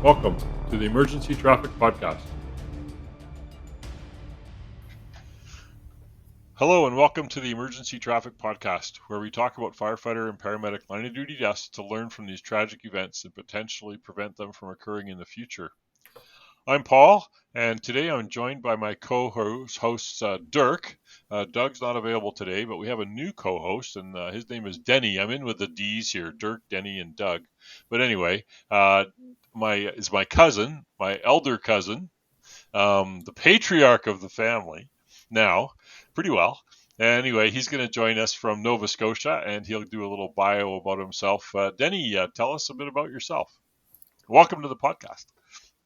Welcome to the Emergency Traffic Podcast. Hello and welcome to the Emergency Traffic Podcast, where we talk about firefighter and paramedic line of duty deaths to learn from these tragic events and potentially prevent them from occurring in the future. I'm Paul, and today I'm joined by my co-hosts, Dirk. Doug's not available today, but we have a new co-host, and his name is Denny. I'm in with the D's here, Dirk, Denny, and Doug. But anyway, my cousin, my elder cousin, the patriarch of the family now, pretty well. Anyway, he's going to join us from Nova Scotia, and he'll do a little bio about himself. Denny, tell us a bit about yourself. Welcome to the podcast.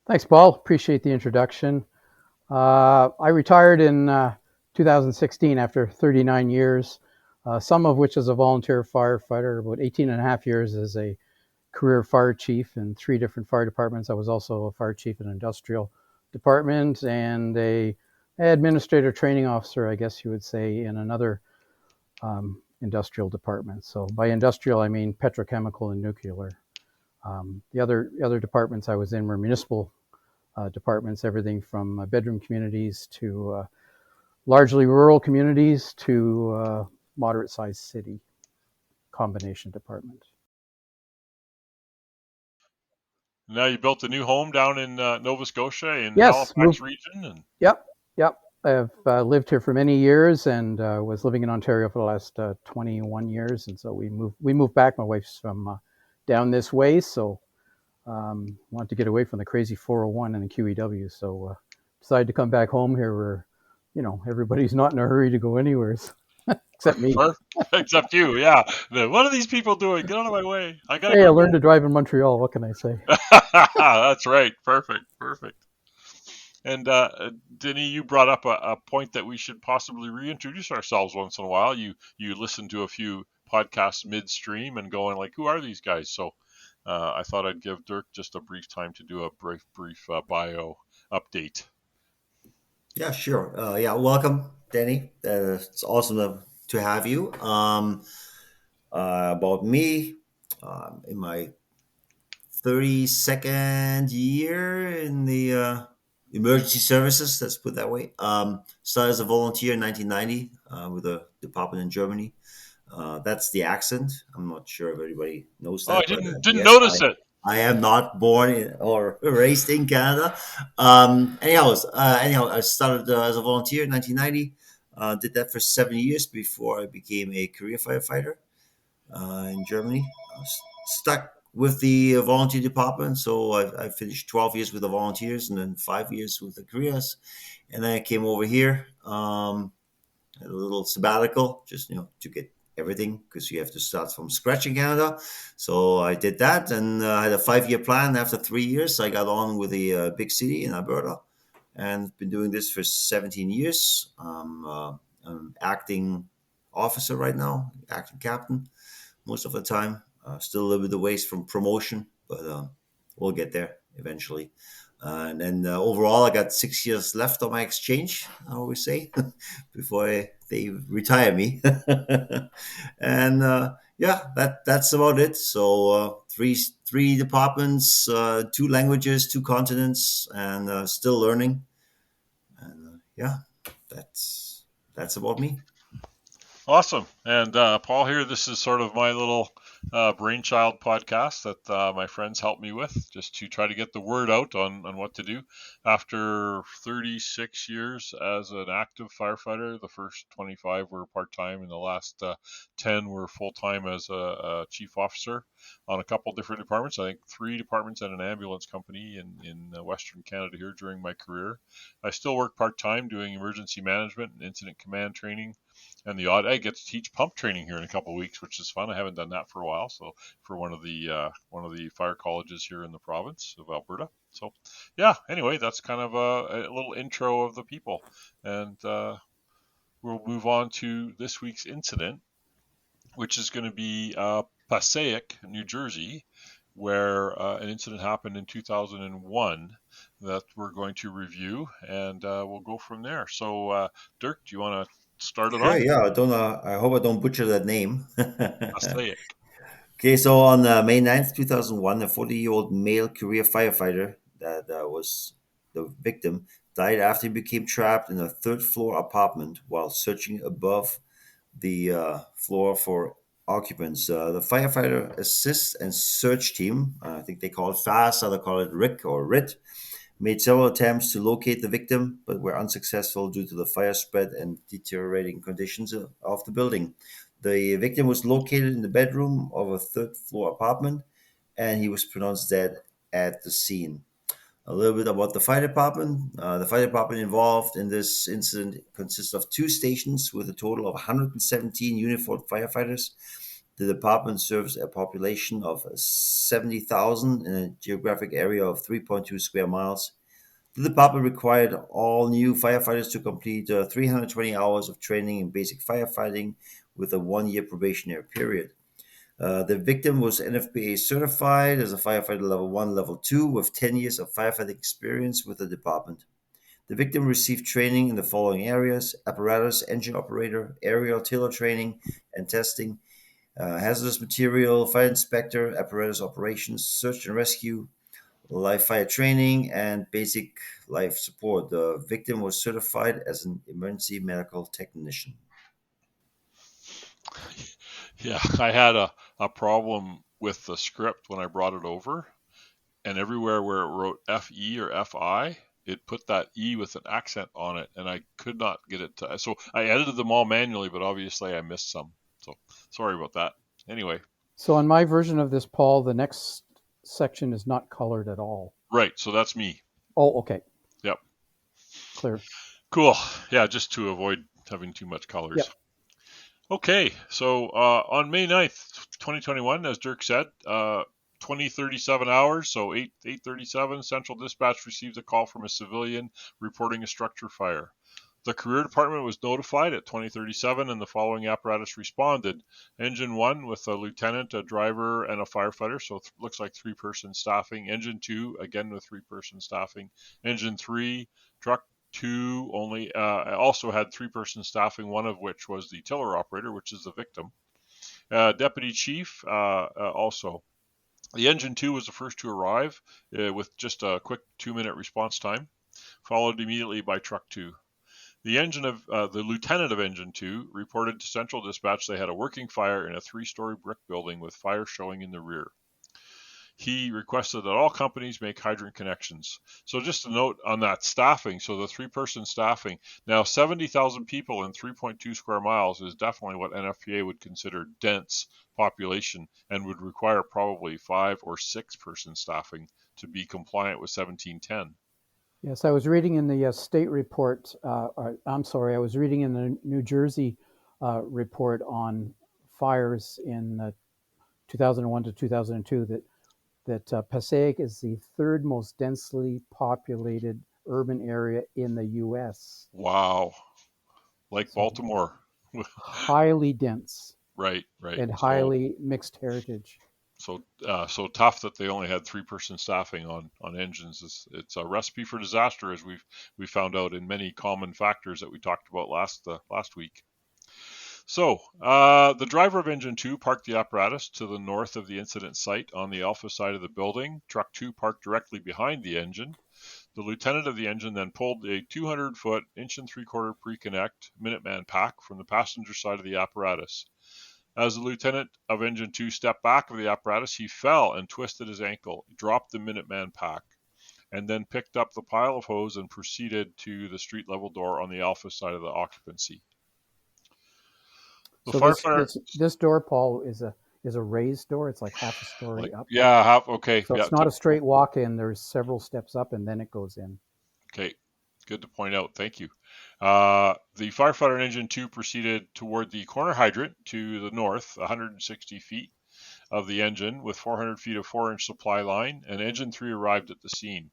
Thanks, Paul. Appreciate the introduction. I retired in 2016 after 39 years, some of which as a volunteer firefighter, about 18 and a half years as a career fire chief in 3 different fire departments. I was also a fire chief in an industrial department and a administrator training officer, I guess you would say, in another industrial department. So by industrial, I mean petrochemical and nuclear. The other departments I was in were municipal departments, everything from bedroom communities to largely rural communities to moderate-sized city combination department. Now you built a new home down in Nova Scotia in Yes, Halifax region. And... Yep. I've lived here for many years and was living in Ontario for the last 21 years, and so we moved back. My wife's from down this way, so wanted to get away from the crazy 401 and the QEW, so decided to come back home here where, everybody's not in a hurry to go anywhere, except me. Except you, yeah. What are these people doing? Get out of my way. I learned to drive in Montreal. What can I say? That's right. Perfect. And Denny, you brought up a point that we should possibly reintroduce ourselves once in a while. You listen to a few podcasts midstream and going like, who are these guys? So I thought I'd give Dirk just a brief time to do a brief bio update. Yeah, sure. Welcome, Denny. It's awesome to have you. About me, in my 32nd year in the emergency services, let's put it that way. Started as a volunteer in 1990 with a department in Germany. That's the accent. I'm not sure if everybody knows that. Oh, I didn't notice it. I am not born or raised in Canada. Anyhow, I started as a volunteer in 1990. Did that for 7 years before I became a career firefighter in Germany. I was stuck with the volunteer department, so I finished 12 years with the volunteers and then 5 years with the careers. And then I came over here, had a little sabbatical, just to get everything, because you have to start from scratch in Canada. So I did that, and I had a 5-year plan. After 3 years, I got on with a big city in Alberta, and been doing this for 17 years. I'm acting officer right now, acting captain most of the time. Still a little bit of ways from promotion, but we'll get there eventually. And then overall, I got 6 years left on my exchange, I always say, before they retire me. And that's about it. So three departments, 2 languages, 2 continents, and still learning. And that's about me. Awesome. And Paul here, this is sort of my little brainchild podcast that my friends helped me with, just to try to get the word out on what to do. After 36 years as an active firefighter, the first 25 were part-time, and the last 10 were full-time as a chief officer on a couple different departments. I think 3 departments and an ambulance company in Western Canada here during my career. I still work part-time doing emergency management and incident command training. And the odd, I get to teach pump training here in a couple of weeks, which is fun. I haven't done that for a while. So for one of the fire colleges here in the province of Alberta. So yeah. Anyway, that's kind of a little intro of the people, and we'll move on to this week's incident, which is going to be Passaic, New Jersey, where an incident happened in 2001 that we're going to review, and we'll go from there. So Dirk, do you want to start it off? Yeah. I hope I don't butcher that name. Passaic. Okay, so on May 9th, 2001, a 40-year-old male career firefighter that was the victim died after he became trapped in a third-floor apartment while searching above the floor for occupants. The firefighter assist and search team, I think they call it FAST, others call it RIC or RIT, made several attempts to locate the victim, but were unsuccessful due to the fire spread and deteriorating conditions of the building. The victim was located in the bedroom of a third floor apartment, and he was pronounced dead at the scene. A little bit about the fire department. The fire department involved in this incident consists of two stations with a total of 117 uniformed firefighters. The department serves a population of 70,000 in a geographic area of 3.2 square miles. The department required all new firefighters to complete 320 hours of training in basic firefighting with a 1 year probationary period. The victim was NFPA certified as a firefighter level 1, level 2, with 10 years of firefighting experience with the department. The victim received training in the following areas: apparatus, engine operator, aerial tiller training and testing, hazardous material, fire inspector, apparatus operations, search and rescue, live fire training, and basic life support. The victim was certified as an emergency medical technician. Yeah, I had a problem with the script when I brought it over, and everywhere where it wrote FE or FI, it put that E with an accent on it, and I could not get it to. So I edited them all manually, but obviously I missed some. So sorry about that. Anyway, So on my version of this, Paul, the next section is not colored at all. right. So that's me. Oh, okay. Yep. Clear. Cool. Yeah, just to avoid having too much colors. Yep. Okay, so on May 9th, 2021, as Dirk said, 20:37 hours, so 8:37, Central Dispatch received a call from a civilian reporting a structure fire. The career department was notified at 20:37, and the following apparatus responded. Engine 1 with a lieutenant, a driver, and a firefighter, so it looks like three-person staffing. Engine 2, again with three-person staffing. Engine 3, truck 2 only also had three-person staffing, one of which was the tiller operator, which is the victim. Deputy chief also. The engine 2 was the first to arrive with just a quick 2-minute response time, followed immediately by truck 2. The lieutenant of engine 2 reported to Central Dispatch they had a working fire in a 3-story brick building with fire showing in the rear. He requested that all companies make hydrant connections. So just a note on that staffing. So the three-person staffing. Now 70,000 people in 3.2 square miles is definitely what NFPA would consider dense population and would require probably 5 or 6-person staffing to be compliant with 1710. Yes, I was reading in the state report. I was reading in the New Jersey report on fires in 2001 to 2002 that Passaic is the third most densely populated urban area in the U.S. Wow. Like So Baltimore. highly dense. Right. And highly mixed heritage. So tough that they only had 3-person staffing on engines. It's a recipe for disaster, as we found out in many common factors that we talked about last week. So the driver of engine 2 parked the apparatus to the north of the incident site on the alpha side of the building. Truck 2 parked directly behind the engine. The lieutenant of the engine then pulled a 200-foot, 1.75-inch pre-connect Minuteman pack from the passenger side of the apparatus. As the lieutenant of engine 2 stepped back of the apparatus, he fell and twisted his ankle, dropped the Minuteman pack, and then picked up the pile of hose and proceeded to the street level door on the alpha side of the occupancy. So this door, Paul, is a raised door. It's like half a story up. Yeah, half. Okay. So it's not a straight walk in. There's several steps up, and then it goes in. Okay. Good to point out. Thank you. The firefighter in engine 2 proceeded toward the corner hydrant to the north, 160 feet of the engine with 400 feet of 4-inch supply line, and engine 3 arrived at the scene.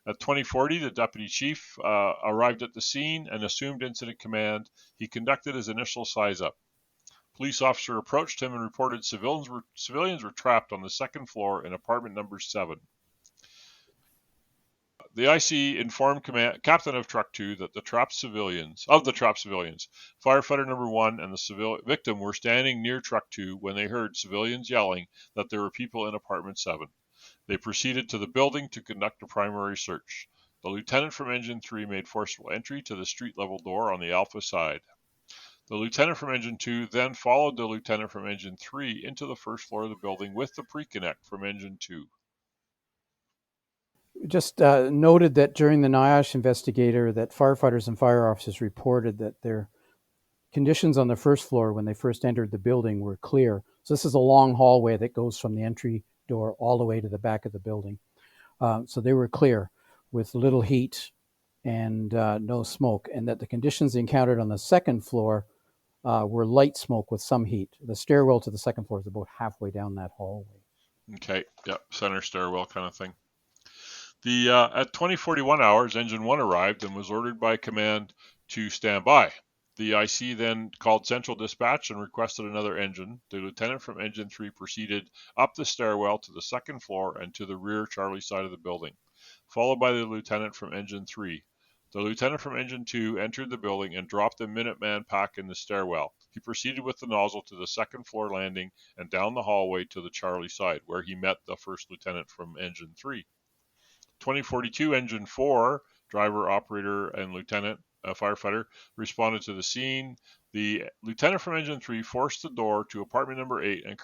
At 20:40, the deputy chief arrived at the scene and assumed incident command. He conducted his initial size up. Police officer approached him and reported civilians were trapped on the second floor in apartment number 7. The IC informed captain of Truck 2 that the trapped civilians, firefighter number 1 and the victim were standing near Truck 2 when they heard civilians yelling that there were people in apartment 7. They proceeded to the building to conduct a primary search. The lieutenant from Engine 3 made forcible entry to the street-level door on the Alpha side. The lieutenant from Engine 2 then followed the lieutenant from Engine 3 into the first floor of the building with the pre-connect from Engine 2. Just noted that during the NIOSH investigator that firefighters and fire officers reported that their conditions on the first floor when they first entered the building were clear. So this is a long hallway that goes from the entry door all the way to the back of the building. So they were clear with little heat and no smoke, and that the conditions encountered on the second floor were light smoke with some heat. The stairwell to the second floor is about halfway down that hallway. Okay, yeah, center stairwell kind of thing. At 20:41 hours, Engine 1 arrived and was ordered by command to stand by. The IC then called Central Dispatch and requested another engine. The lieutenant from Engine 3 proceeded up the stairwell to the second floor and to the rear Charlie side of the building, followed by the lieutenant from Engine 3. The lieutenant from Engine 2 entered the building and dropped the Minuteman pack in the stairwell. He proceeded with the nozzle to the second floor landing and down the hallway to the Charlie side, where he met the first lieutenant from Engine 3. 2042 Engine 4, driver, operator, and lieutenant, firefighter, responded to the scene. The lieutenant from Engine 3 forced the door to apartment number 8 and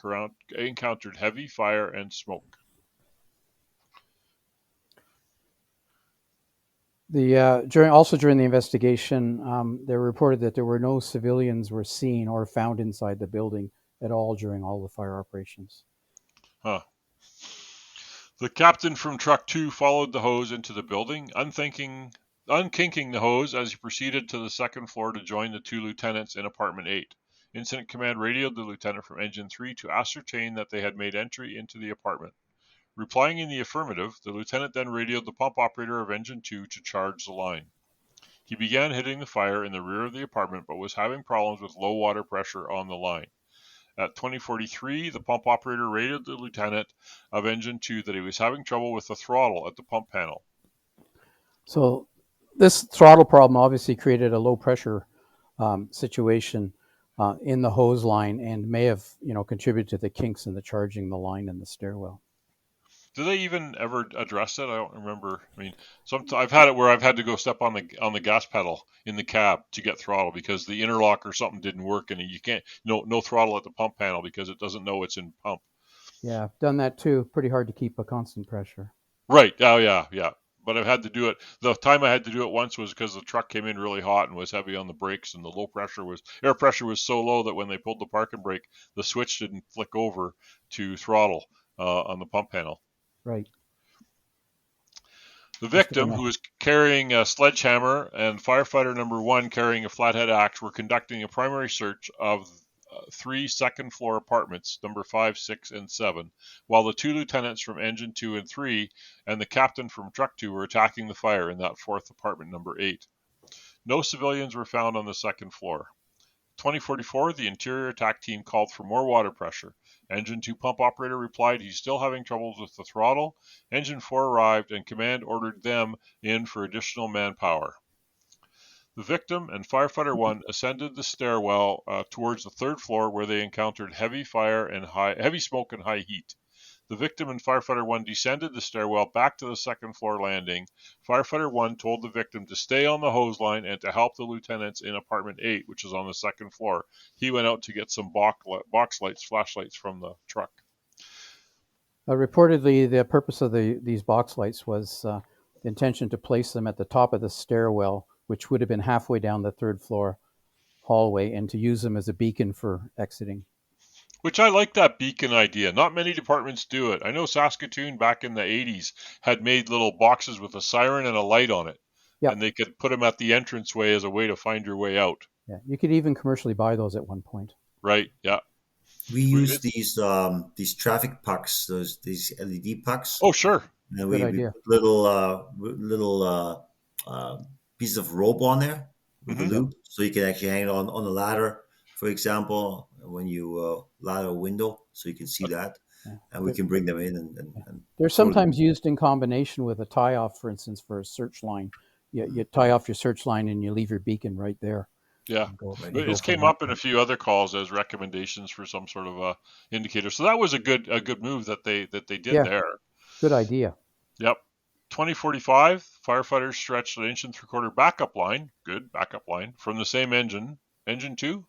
encountered heavy fire and smoke. During the investigation, they reported that there were no civilians were seen or found inside the building at all during all the fire operations. Huh. The captain from Truck 2 followed the hose into the building, unkinking the hose as he proceeded to the second floor to join the 2 lieutenants in apartment 8. Incident command radioed the lieutenant from Engine 3 to ascertain that they had made entry into the apartment. Replying in the affirmative, the lieutenant then radioed the pump operator of Engine 2 to charge the line. He began hitting the fire in the rear of the apartment but was having problems with low water pressure on the line. At 20:43, the pump operator radioed the lieutenant of Engine 2 that he was having trouble with the throttle at the pump panel. So this throttle problem obviously created a low pressure situation in the hose line and may have contributed to the kinks in the charging the line in the stairwell. Do they even ever address it? I don't remember. I mean, I've had it where I've had to go step on the gas pedal in the cab to get throttle because the interlock or something didn't work, and you can't no throttle at the pump panel because it doesn't know it's in pump. Yeah, I've done that too. Pretty hard to keep a constant pressure. Right. Oh yeah. But I've had to do it. The time I had to do it once was because the truck came in really hot and was heavy on the brakes, and the air pressure was so low that when they pulled the parking brake, the switch didn't flick over to throttle on the pump panel. Right. The victim, who was carrying a sledgehammer, and firefighter number 1 carrying a flathead axe, were conducting a primary search of 3 second-floor apartments, number 5, 6, and 7, while the 2 lieutenants from Engine 2 and 3 and the captain from Truck 2 were attacking the fire in that 4th apartment, number 8. No civilians were found on the second floor. 20:44, the interior attack team called for more water pressure. Engine 2 pump operator replied he's still having troubles with the throttle. Engine 4 arrived and command ordered them in for additional manpower. The victim and firefighter 1 ascended the stairwell towards the 3rd floor where they encountered heavy smoke and high heat. The victim and firefighter 1 descended the stairwell back to the 2nd floor landing. Firefighter 1 told the victim to stay on the hose line and to help the lieutenants in apartment 8, which is on the 2nd floor. He went out to get some flashlights from the truck. Reportedly, the purpose of these box lights was the intention to place them at the top of the stairwell, which would have been halfway down the 3rd floor hallway, and to use them as a beacon for exiting. Which I like that beacon idea. Not many departments do it. I know Saskatoon back in the 80s had made little boxes with a siren and a light on it. Yep. And they could put them at the entranceway as a way to find your way out. Yeah, you could even commercially buy those at one point. Right, yeah. We use these traffic pucks, these LED pucks. Oh, sure. And we put little pieces of rope on there with a loop, so you can actually hang it on the ladder, for example, when you ladder a window, so you can see that. and we can bring them in and They're throw them. sometimes used in combination with a tie-off, for instance, for a search line. You tie off your search line and you leave your beacon right there. Yeah, Right. but this came up in a few other calls as recommendations for some sort of a indicator. So that was a good move that they did there. Good idea. Yep. 2045, firefighters stretched an 1.75-inch backup line, good backup line, from the same engine 2.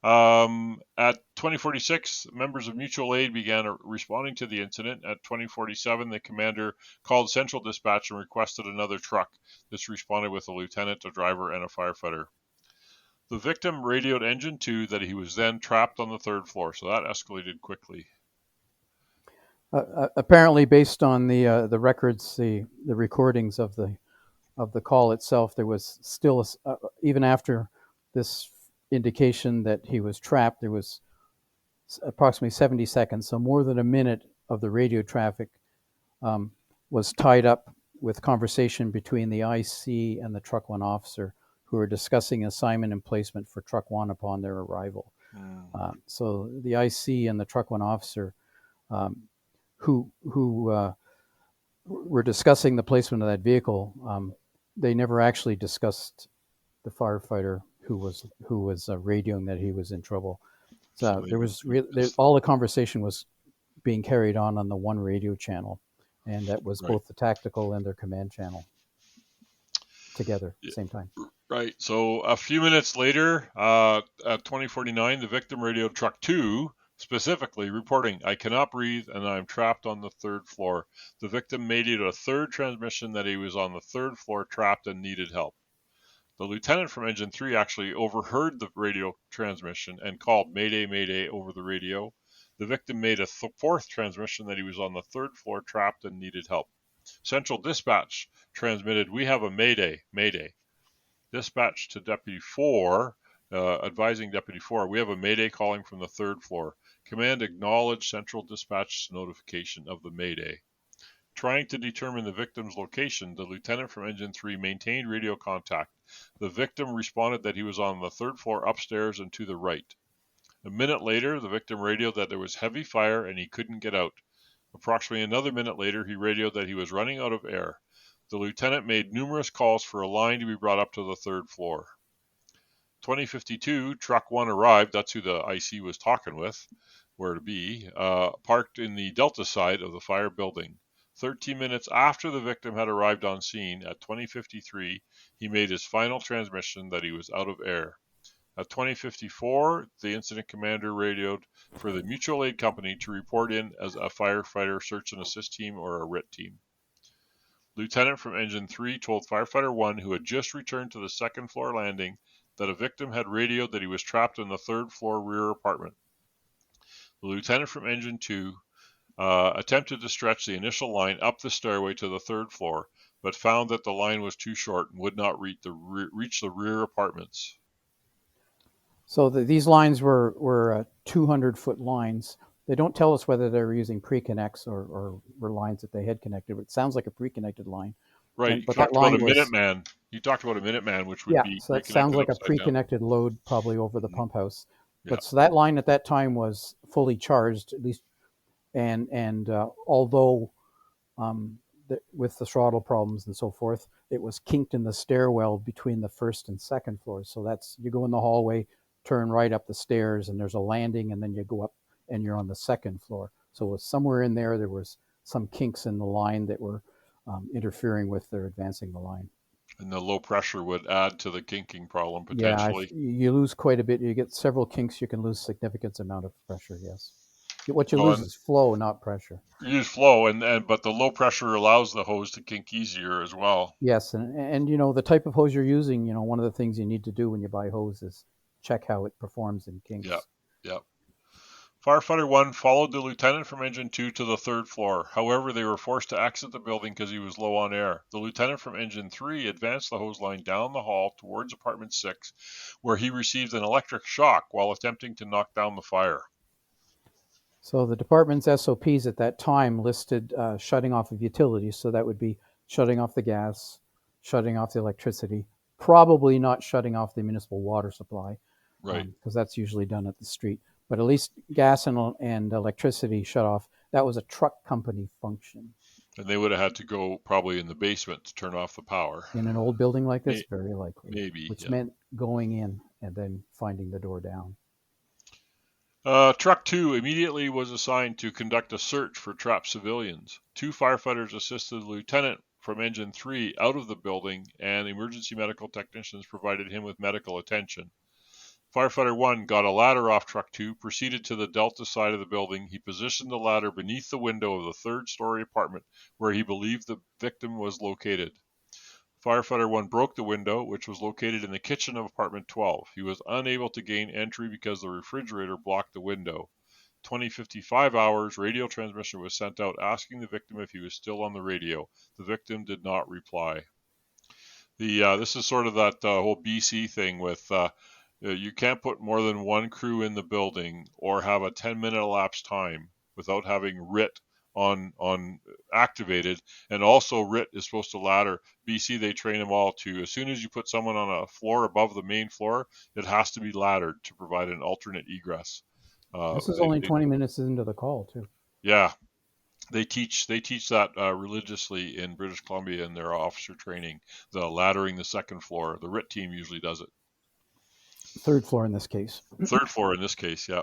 At 2046, members of mutual aid began responding to the incident. At 2047, the commander called central dispatch and requested another truck. This responded with a lieutenant, a driver, and a firefighter. The victim radioed engine 2 that he was then trapped on the 3rd floor, so that escalated quickly. Apparently, based on the records, the recordings of the call itself, there was still even after this indication that he was trapped, there was approximately 70 seconds, so more than a minute of the radio traffic was tied up with conversation between the IC and the Truck 1 officer, who were discussing assignment and placement for Truck 1 upon their arrival. So the IC and the Truck 1 officer, who were discussing the placement of that vehicle, they never actually discussed the firefighter who was radioing that he was in trouble. So there was all the conversation was being carried on the one radio channel, and that was both the tactical and their command channel together at the same time. Right. So a few minutes later, at 2049, the victim radioed Truck 2, specifically reporting, "I cannot breathe and I am trapped on the 3rd floor." The victim made it a 3rd transmission that he was on the 3rd floor trapped and needed help. The lieutenant from Engine 3 actually overheard the radio transmission and called "Mayday, Mayday" over the radio. The victim made a 4th transmission that he was on the 3rd floor trapped and needed help. Central dispatch transmitted, "We have a Mayday, Mayday." Dispatch to Deputy 4, advising Deputy 4, "We have a Mayday calling from the 3rd floor. Command acknowledged central dispatch notification of the Mayday." Trying to determine the victim's location, the lieutenant from Engine 3 maintained radio contact. The victim responded that he was on the 3rd floor upstairs and to the right. A minute later, the victim radioed that there was heavy fire and he couldn't get out. Approximately another minute later, he radioed that he was running out of air. The lieutenant made numerous calls for a line to be brought up to the 3rd floor. 2052, Truck 1 arrived. That's who the IC was talking with, where to be, parked in the Delta side of the fire building. 13 minutes after the victim had arrived on scene, at 2053, he made his final transmission that he was out of air. At 2054, the incident commander radioed for the mutual aid company to report in as a firefighter search and assist team or a RIT team. Lieutenant from Engine 3 told Firefighter 1, who had just returned to the 2nd floor landing, that a victim had radioed that he was trapped in the 3rd floor rear apartment. The lieutenant from Engine 2 attempted to stretch the initial line up the stairway to the 3rd floor, but found that the line was too short and would not reach the rear apartments. So these lines were 200-foot lines. They don't tell us whether they were using pre-connects or were lines that they had connected. It sounds like a pre-connected line. Right. But you talked about a Minuteman. You talked about a Minuteman, which would be so that sounds like a pre-connected load, probably over the pump house. But so that line at that time was fully charged, at least, and although with the throttle problems and so forth, it was kinked in the stairwell between the 1st and 2nd floors. So that's, you go in the hallway, turn right up the stairs, and there's a landing, and then you go up and you're on the 2nd floor. So it was somewhere in there was some kinks in the line that were interfering with their advancing the line. And the low pressure would add to the kinking problem potentially. Yeah, you lose quite a bit. You get several kinks, you can lose significant amount of pressure, yes. What you lose is flow, not pressure. You use flow, but the low pressure allows the hose to kink easier as well. Yes, and the type of hose you're using, one of the things you need to do when you buy hose is check how it performs in kinks. Yeah. Firefighter 1 followed the lieutenant from Engine 2 to the 3rd floor. However, they were forced to exit the building because he was low on air. The lieutenant from Engine 3 advanced the hose line down the hall towards apartment 6, where he received an electric shock while attempting to knock down the fire. So the department's SOPs at that time listed shutting off of utilities. So that would be shutting off the gas, shutting off the electricity, probably not shutting off the municipal water supply. Right. Because that's usually done at the street. but at least gas and electricity shut off. That was a truck company function. And they would have had to go probably in the basement to turn off the power. In an old building like this, very likely. Maybe. Which Yeah. meant going in and then finding the door down. Truck 2 immediately was assigned to conduct a search for trapped civilians. 2 firefighters assisted the lieutenant from Engine 3 out of the building, and emergency medical technicians provided him with medical attention. Firefighter 1 got a ladder off Truck 2, proceeded to the Delta side of the building. He positioned the ladder beneath the window of the third-story apartment where he believed the victim was located. Firefighter 1 broke the window, which was located in the kitchen of apartment 12. He was unable to gain entry because the refrigerator blocked the window. 20:55 hours, radio transmission was sent out asking the victim if he was still on the radio. The victim did not reply. This is sort of that whole BC thing with you can't put more than one crew in the building or have a 10-minute elapsed time without having RIT on activated, and also RIT is supposed to ladder. BC, they train them all to, as soon as you put someone on a floor above the main floor, it has to be laddered to provide an alternate egress. This is only 20 minutes into the call too. Yeah, they teach that religiously in British Columbia in their officer training. The laddering the second floor, the RIT team usually does it. Third floor in this case. Third floor in this case, yeah.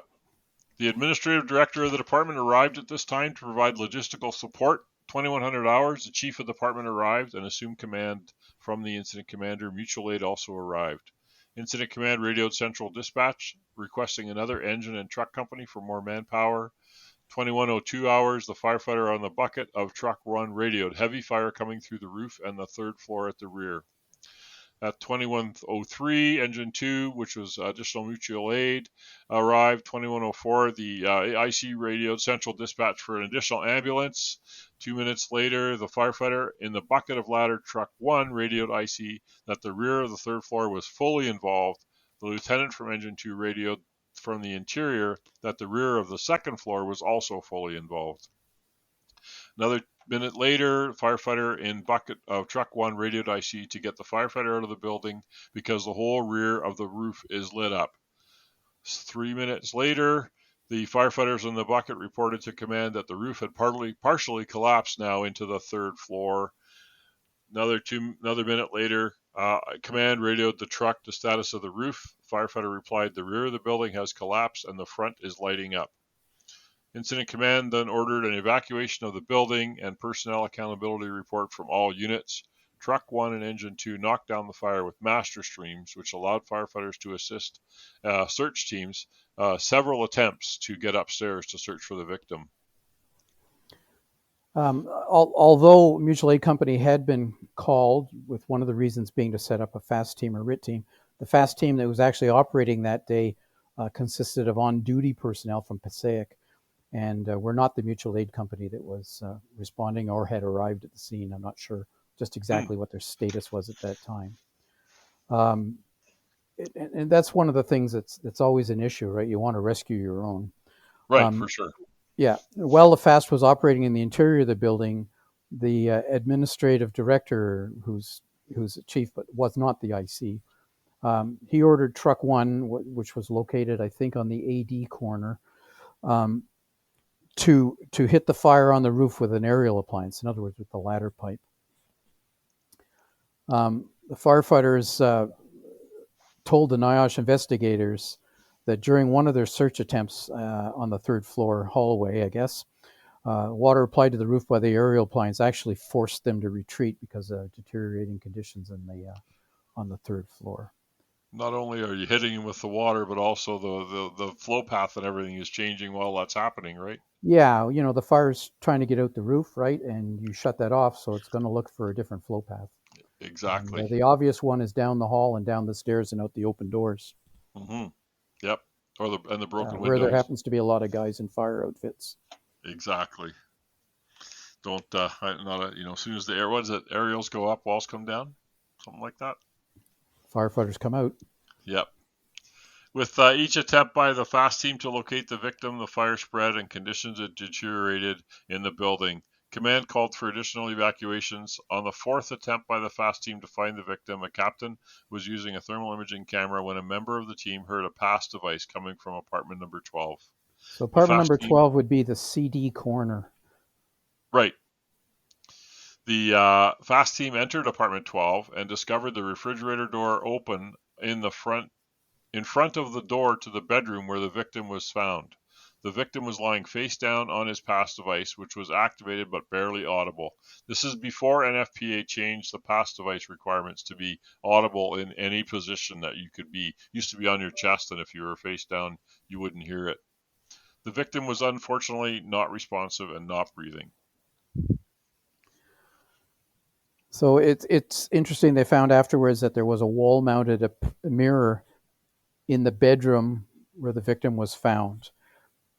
The administrative director of the department arrived at this time to provide logistical support. 2100 hours, the chief of the department arrived and assumed command from the incident commander. Mutual aid also arrived. Incident command radioed central dispatch, requesting another engine and truck company for more manpower. 2102 hours, the firefighter on the bucket of truck 1 radioed heavy fire coming through the roof and the third floor at the rear. At 2103, engine 2, which was additional mutual aid, arrived. 2104, the IC radioed central dispatch for an additional ambulance. 2 minutes later, the firefighter in the bucket of ladder truck 1 radioed IC that the rear of the third floor was fully involved. The lieutenant from engine 2 radioed from the interior that the rear of the second floor was also fully involved. Another minute later, firefighter in bucket of truck 1 radioed IC to get the firefighter out of the building because the whole rear of the roof is lit up. 3 minutes later, the firefighters in the bucket reported to command that the roof had partially collapsed now into the third floor. Another minute later, command radioed the truck the status of the roof. Firefighter replied, the rear of the building has collapsed and the front is lighting up. Incident command then ordered an evacuation of the building and personnel accountability report from all units. Truck 1 and engine 2 knocked down the fire with master streams, which allowed firefighters to assist search teams several attempts to get upstairs to search for the victim. Although mutual aid company had been called, with one of the reasons being to set up a fast team or RIT team, the fast team that was actually operating that day consisted of on-duty personnel from Passaic, and were not the mutual aid company that was responding or had arrived at the scene. I'm not sure just exactly what their status was at that time. And that's one of the things that's always an issue, right? You want to rescue your own. Right, for sure. Yeah. While the FAST was operating in the interior of the building, the administrative director, who's the chief but was not the IC, he ordered truck 1, which was located, I think, on the AD corner, to hit the fire on the roof with an aerial appliance, in other words, with the ladder pipe. The firefighters told the NIOSH investigators that during one of their search attempts on the third floor hallway, I guess, water applied to the roof by the aerial appliance actually forced them to retreat because of deteriorating conditions on the third floor. Not only are you hitting him with the water, but also the flow path and everything is changing while that's happening, right? Yeah, the fire's trying to get out the roof, right? And you shut that off, so it's going to look for a different flow path. Exactly. And, the obvious one is down the hall and down the stairs and out the open doors. Mm-hmm. Yep. Or the broken windows. Where there happens to be a lot of guys in fire outfits. Exactly. Don't as soon as the aerials go up, walls come down, something like that. Firefighters come out. Yep. With each attempt by the FAST team to locate the victim, the fire spread and conditions had deteriorated in the building. Command called for additional evacuations. On the fourth attempt by the FAST team to find the victim, a captain was using a thermal imaging camera when a member of the team heard a pass device coming from apartment number 12. So apartment number 12 would be the CD corner. Right. The FAST team entered apartment 12 and discovered the refrigerator door open in front of the door to the bedroom where the victim was found. The victim was lying face down on his pass device, which was activated but barely audible. This is before NFPA changed the pass device requirements to be audible in any position that you could be. Used to be on your chest, and if you were face down, you wouldn't hear it. The victim was unfortunately not responsive and not breathing. So it's interesting. They found afterwards that there was a wall-mounted mirror in the bedroom where the victim was found,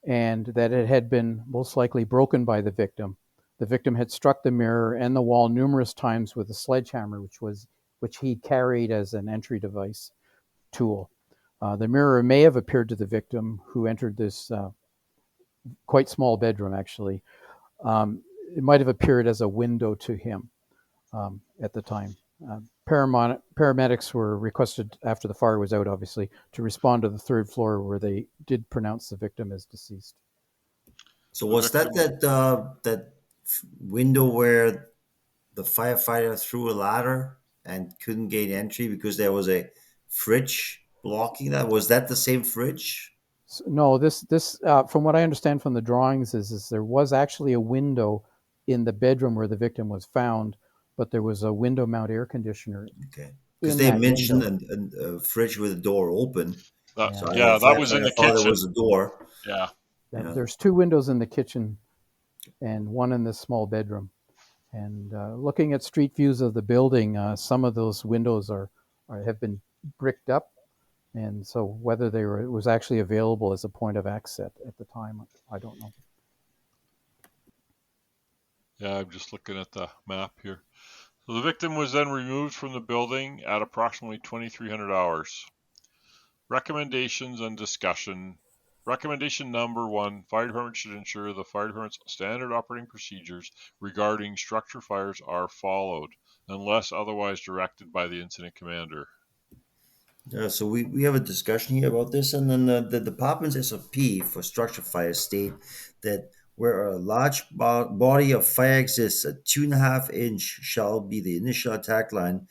and that it had been most likely broken by the victim. The victim had struck the mirror and the wall numerous times with a sledgehammer, which he carried as an entry device tool. The mirror may have appeared to the victim who entered this quite small bedroom, actually. It might have appeared as a window to him at the time. Paramedics were requested after the fire was out, obviously, to respond to the third floor where they did pronounce the victim as deceased. So was that window where the firefighter threw a ladder and couldn't gain entry because there was a fridge blocking that? Was that the same fridge? No, this from what I understand from the drawings is there was actually a window in the bedroom where the victim was found, but there was a window mount air conditioner. Okay, because they mentioned a fridge with a door open. That was in the kitchen. There was a door. Yeah. There's two windows in the kitchen and one in this small bedroom. And looking at street views of the building, some of those windows have been bricked up. And so whether it was actually available as a point of access at the time, I don't know. Yeah, I'm just looking at the map here. So the victim was then removed from the building at approximately 2300 hours. Recommendations and discussion. Recommendation number 1, fire department should ensure the fire department's standard operating procedures regarding structure fires are followed, unless otherwise directed by the incident commander. Yeah, so we have a discussion here about this, and then the department's SOP for structure fires state that where a large body of fire exists, a 2.5 inch shall be the initial attack line,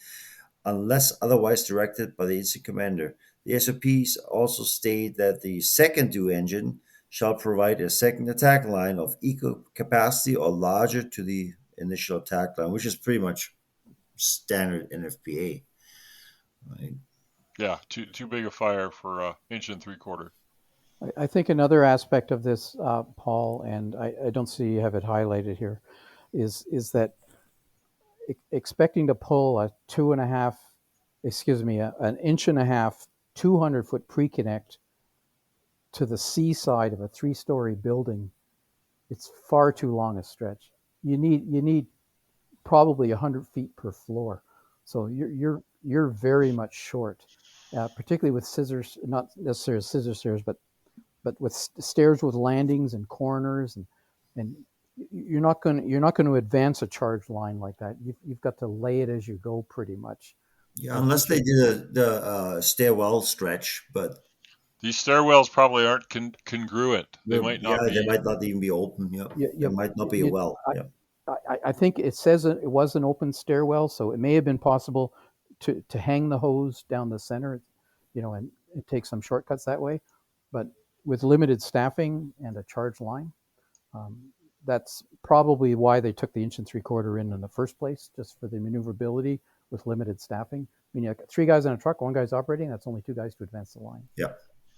unless otherwise directed by the incident commander. The SOPs also state that the second due engine shall provide a second attack line of equal capacity or larger to the initial attack line, which is pretty much standard NFPA, right? Yeah, too big a fire for 1 3/4 inch. I think another aspect of this, Paul, and I don't see you have it highlighted here, is that expecting to pull an 1.5 inch, 200-foot pre-connect to the C side of a 3-story building, it's far too long a stretch. You need probably 100 feet per floor, so you're very much short, particularly with scissors, not necessarily scissor stairs, but with stairs with landings and corners, and you're not going to advance a charge line like that. You've got to lay it as you go, pretty much. Yeah, unless they did the stairwell stretch, but these stairwells probably aren't congruent. They might not be. They might not even be open. There might not be a well. I think it says it was an open stairwell, so it may have been possible to hang the hose down the center, and take some shortcuts that way. But with limited staffing and a charge line, that's probably why they took the 1 3/4 inch in the first place, just for the maneuverability with limited staffing. I mean, you got 3 guys in a truck, 1 guy's operating, that's only 2 guys to advance the line. Yeah.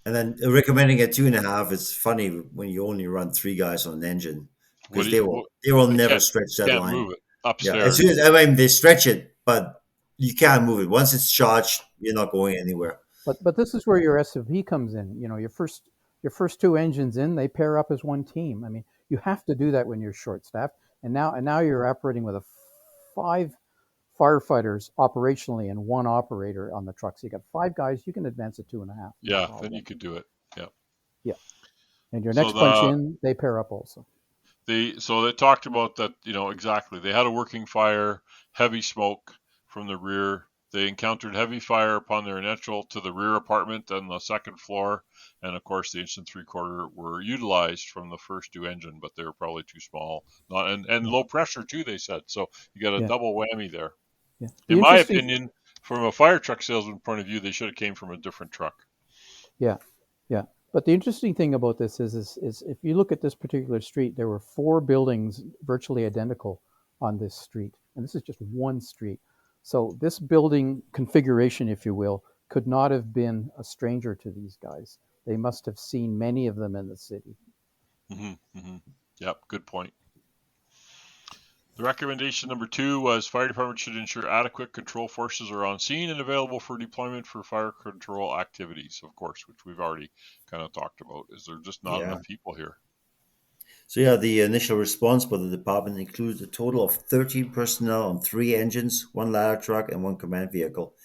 And then recommending a 2.5, it's funny when you only run 3 guys on an engine, because they will never stretch that line. Move it upstairs. Yeah, as soon as they stretch it, but you can't move it. Once it's charged, you're not going anywhere. But this is where your SOP comes in. Your first 2 engines in, they pair up as one team. I mean, you have to do that when you're short-staffed. And now you're operating with 5 firefighters operationally and 1 operator on the truck. So you got 5 guys. You can advance a 2.5. Yeah, then you could do it. Yeah. Yeah. And your next punch in, they pair up also. They talked about that, exactly. They had a working fire, heavy smoke from the rear. They encountered heavy fire upon their initial to the rear apartment and the second floor, and of course the instant three-quarter were utilized from the first two engine, but they were probably too small, not and Yeah. low pressure too. They said so. You got a Yeah. double whammy there. Yeah. The In my interesting, opinion, from a fire truck salesman point of view, they should have came from a different truck. yeah, yeah. But the interesting thing about this is if you look at this particular street, there were four buildings virtually identical on this street, and this is just one street. So this building configuration, if you will, could not have been a stranger to these guys. They must have seen many of them in the city. Yep, good point. The recommendation number 2 was fire department should ensure adequate control forces are on scene and available for deployment for fire control activities, of course, which we've already kind of talked about. Is there just not Yeah. enough people here? So yeah, the initial response by the department includes a total of 13 personnel on 3 engines, 1 ladder truck, and 1 command vehicle.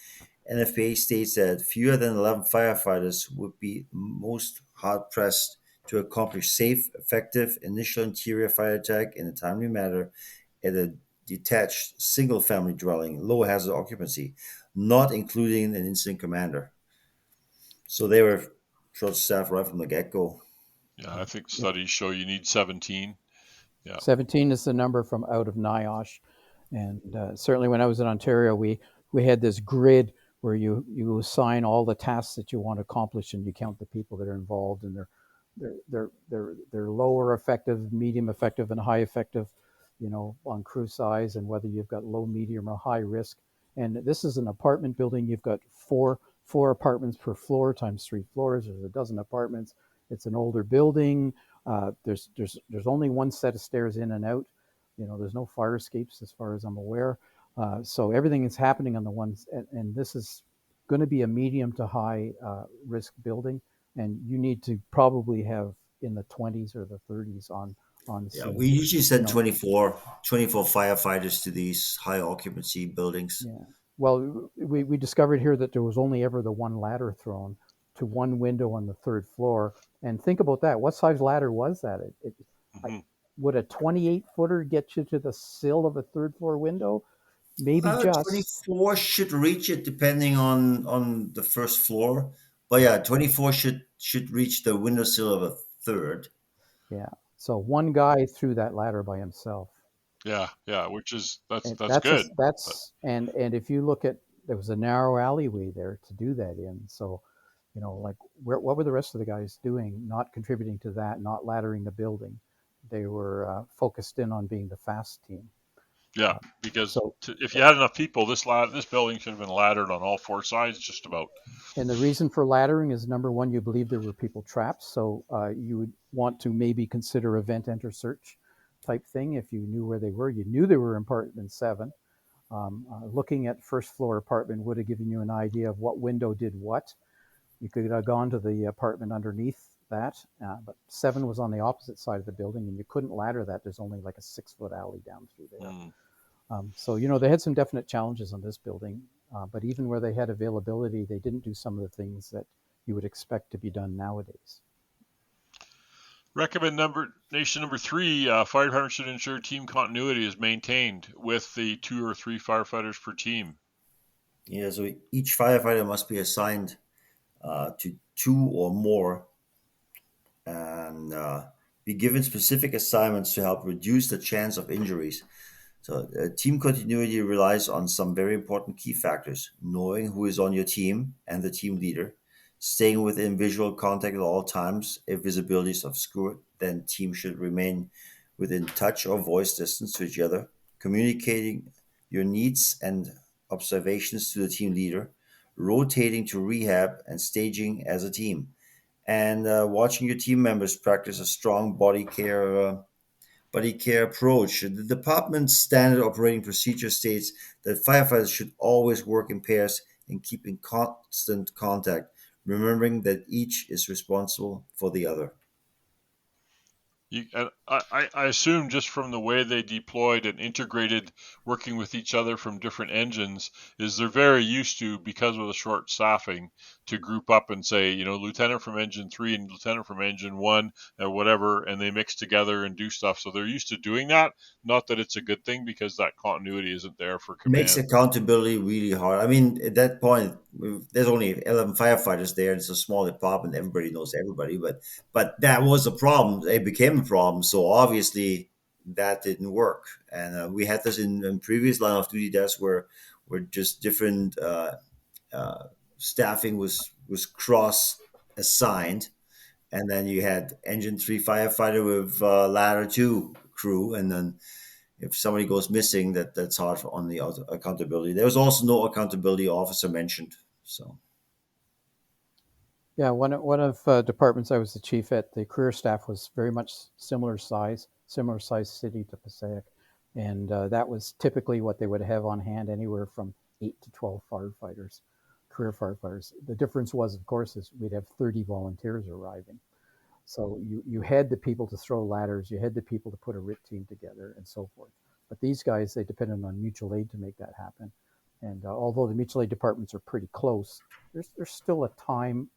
NFPA states that fewer than 11 firefighters would be most hard pressed to accomplish safe, effective initial interior fire attack in a timely manner at a detached single family dwelling, low hazard occupancy, not including an incident commander. So they were short staffed right from the get go. Yeah, I think Yeah. studies show you need 17. Yeah. 17 is the number from out of NIOSH. And certainly when I was in Ontario, we had this grid where you assign all the tasks that you want to accomplish and you count the people that are involved, and they're lower effective, medium effective, and high effective, on crew size and whether you've got low, medium, or high risk. And this is an apartment building. You've got four apartments per floor times 3 floors. There's a dozen apartments. It's an older building. There's only one set of stairs in and out. There's no fire escapes as far as I'm aware. So everything is happening on the ones, and this is going to be a medium to high risk building, and you need to probably have in the 20s or the 30s on Yeah, we scene. usually You send know, 24 firefighters to these high occupancy buildings. yeah. Well, we discovered here that there was only ever the one ladder thrown to one window on the third floor. And think about that. What size ladder was that? I, Hmm. would a 28 footer get you to the sill of a third floor window? Maybe just. 24 should reach it depending on the first floor. But yeah, 24 should reach the windowsill of a third. Yeah. So one guy threw that ladder by himself. Yeah, which is And that's good. But and if you look at, there was a narrow alleyway there to do that in. So, like what were the rest of the guys doing? Not contributing to that, not laddering the building. They were focused in on being the fast team. yeah, Uh, because so if you had enough people, this building should have been laddered on all four sides, just about. And the reason for laddering is, number one, you believe there were people trapped. So you would want to maybe consider a vent enter search type thing if you knew where they were. You knew they were in apartment 7. Looking at first floor apartment would have given you an idea of what window did what. You could have gone to the apartment underneath that, but 7 was on the opposite side of the building, and you couldn't ladder that. There's only like a 6-foot alley down through there. Mm. So, they had some definite challenges on this building, but even where they had availability, they didn't do some of the things that you would expect to be done nowadays. Recommendation number 3: fire department should ensure team continuity is maintained with the 2 or 3 firefighters per team. Yeah, so each firefighter must be assigned to 2 or more and be given specific assignments to help reduce the chance of injuries. So, team continuity relies on some very important key factors: knowing who is on your team and the team leader, staying within visual contact at all times. If visibility is obscured, then team should remain within touch or voice distance to each other, communicating your needs and observations to the team leader, rotating to rehab and staging as a team, and watching your team members practice a strong body care approach. The department's standard operating procedure states that firefighters should always work in pairs and keep in constant contact, remembering that each is responsible for the other. And I assume just from the way they deployed and integrated, working with each other from different engines, is they're very used to, because of the short staffing, to group up and say, lieutenant from engine 3 and lieutenant from engine 1 or whatever, and they mix together and do stuff. So they're used to doing that. Not that it's a good thing, because that continuity isn't there for Makes command. accountability really hard. I mean, at that point, there's only 11 firefighters there. It's a small department. Everybody knows everybody, but that was a problem. It became a problem. So obviously that didn't work. And we had this in previous line of duty deaths where just different uh, staffing was cross assigned, and then you had engine 3 firefighter with ladder 2 crew, and then if somebody goes missing, that's hard on the accountability. There was also no accountability officer mentioned. So Yeah, one of departments I was the chief at, the career staff was very much similar size city to Passaic, and that was typically what they would have on hand, anywhere from 8 to 12 firefighters, career firefighters. The difference was, of course, is we'd have 30 volunteers arriving. So you had the people to throw ladders, you had the people to put a RIT team together, and so forth. But these guys, they depended on mutual aid to make that happen. And although the mutual aid departments are pretty close, there's still a time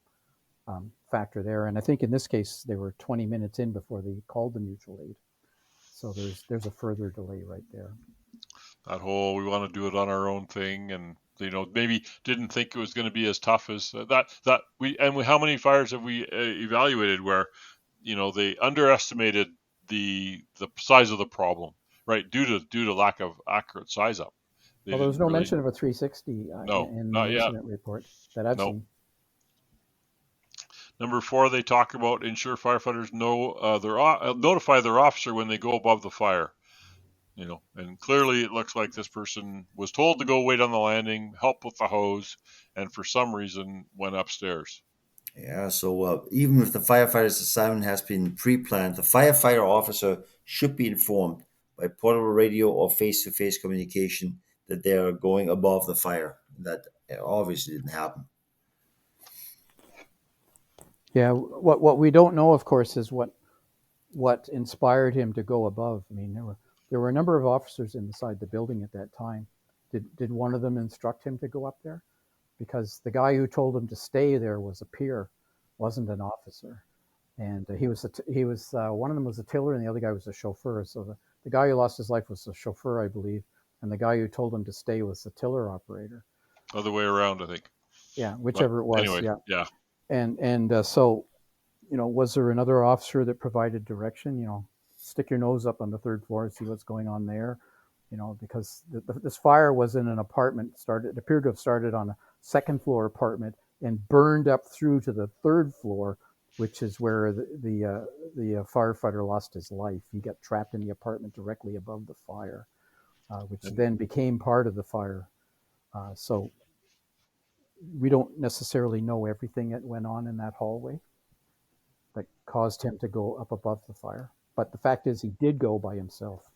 factor there. And I think in this case, they were 20 minutes in before they called the mutual aid. So there's a further delay right there. That whole, we want to do it on our own thing, and maybe didn't think it was going to be as tough as that we how many fires have we evaluated where they underestimated the size of the problem, right, due to lack of accurate size up. They Well, there was didn't no really. mention of a 360 No, in not the yet. incident report that I've No. seen. Number 4, they talk about ensure firefighters notify their officer when they go above the fire. And clearly it looks like this person was told to go wait on the landing, help with the hose, and for some reason went upstairs. yeah, so even if the firefighter's assignment has been pre-planned, the firefighter officer should be informed by portable radio or face-to-face communication that they are going above the fire. That obviously didn't happen. Yeah, what we don't know, of course, is what inspired him to go above. I mean, there were a number of officers inside the building at that time. Did one of them instruct him to go up there? Because the guy who told him to stay there was a peer, wasn't an officer, and he was one of them was a tiller and the other guy was a chauffeur. So the guy who lost his life was the chauffeur, I believe, and the guy who told him to stay was the tiller operator. Other way around, I think. Yeah, But whichever it was. anyway, Yeah, yeah. and so was there another officer that provided direction? Stick your nose up on the third floor and see what's going on there. Because this fire was in an apartment. It appeared to have started on a second floor apartment and burned up through to the third floor, which is where the firefighter lost his life. He got trapped in the apartment directly above the fire, which And then became part of the fire. So we don't necessarily know everything that went on in that hallway that caused him to go up above the fire. But the fact is, he did go by himself.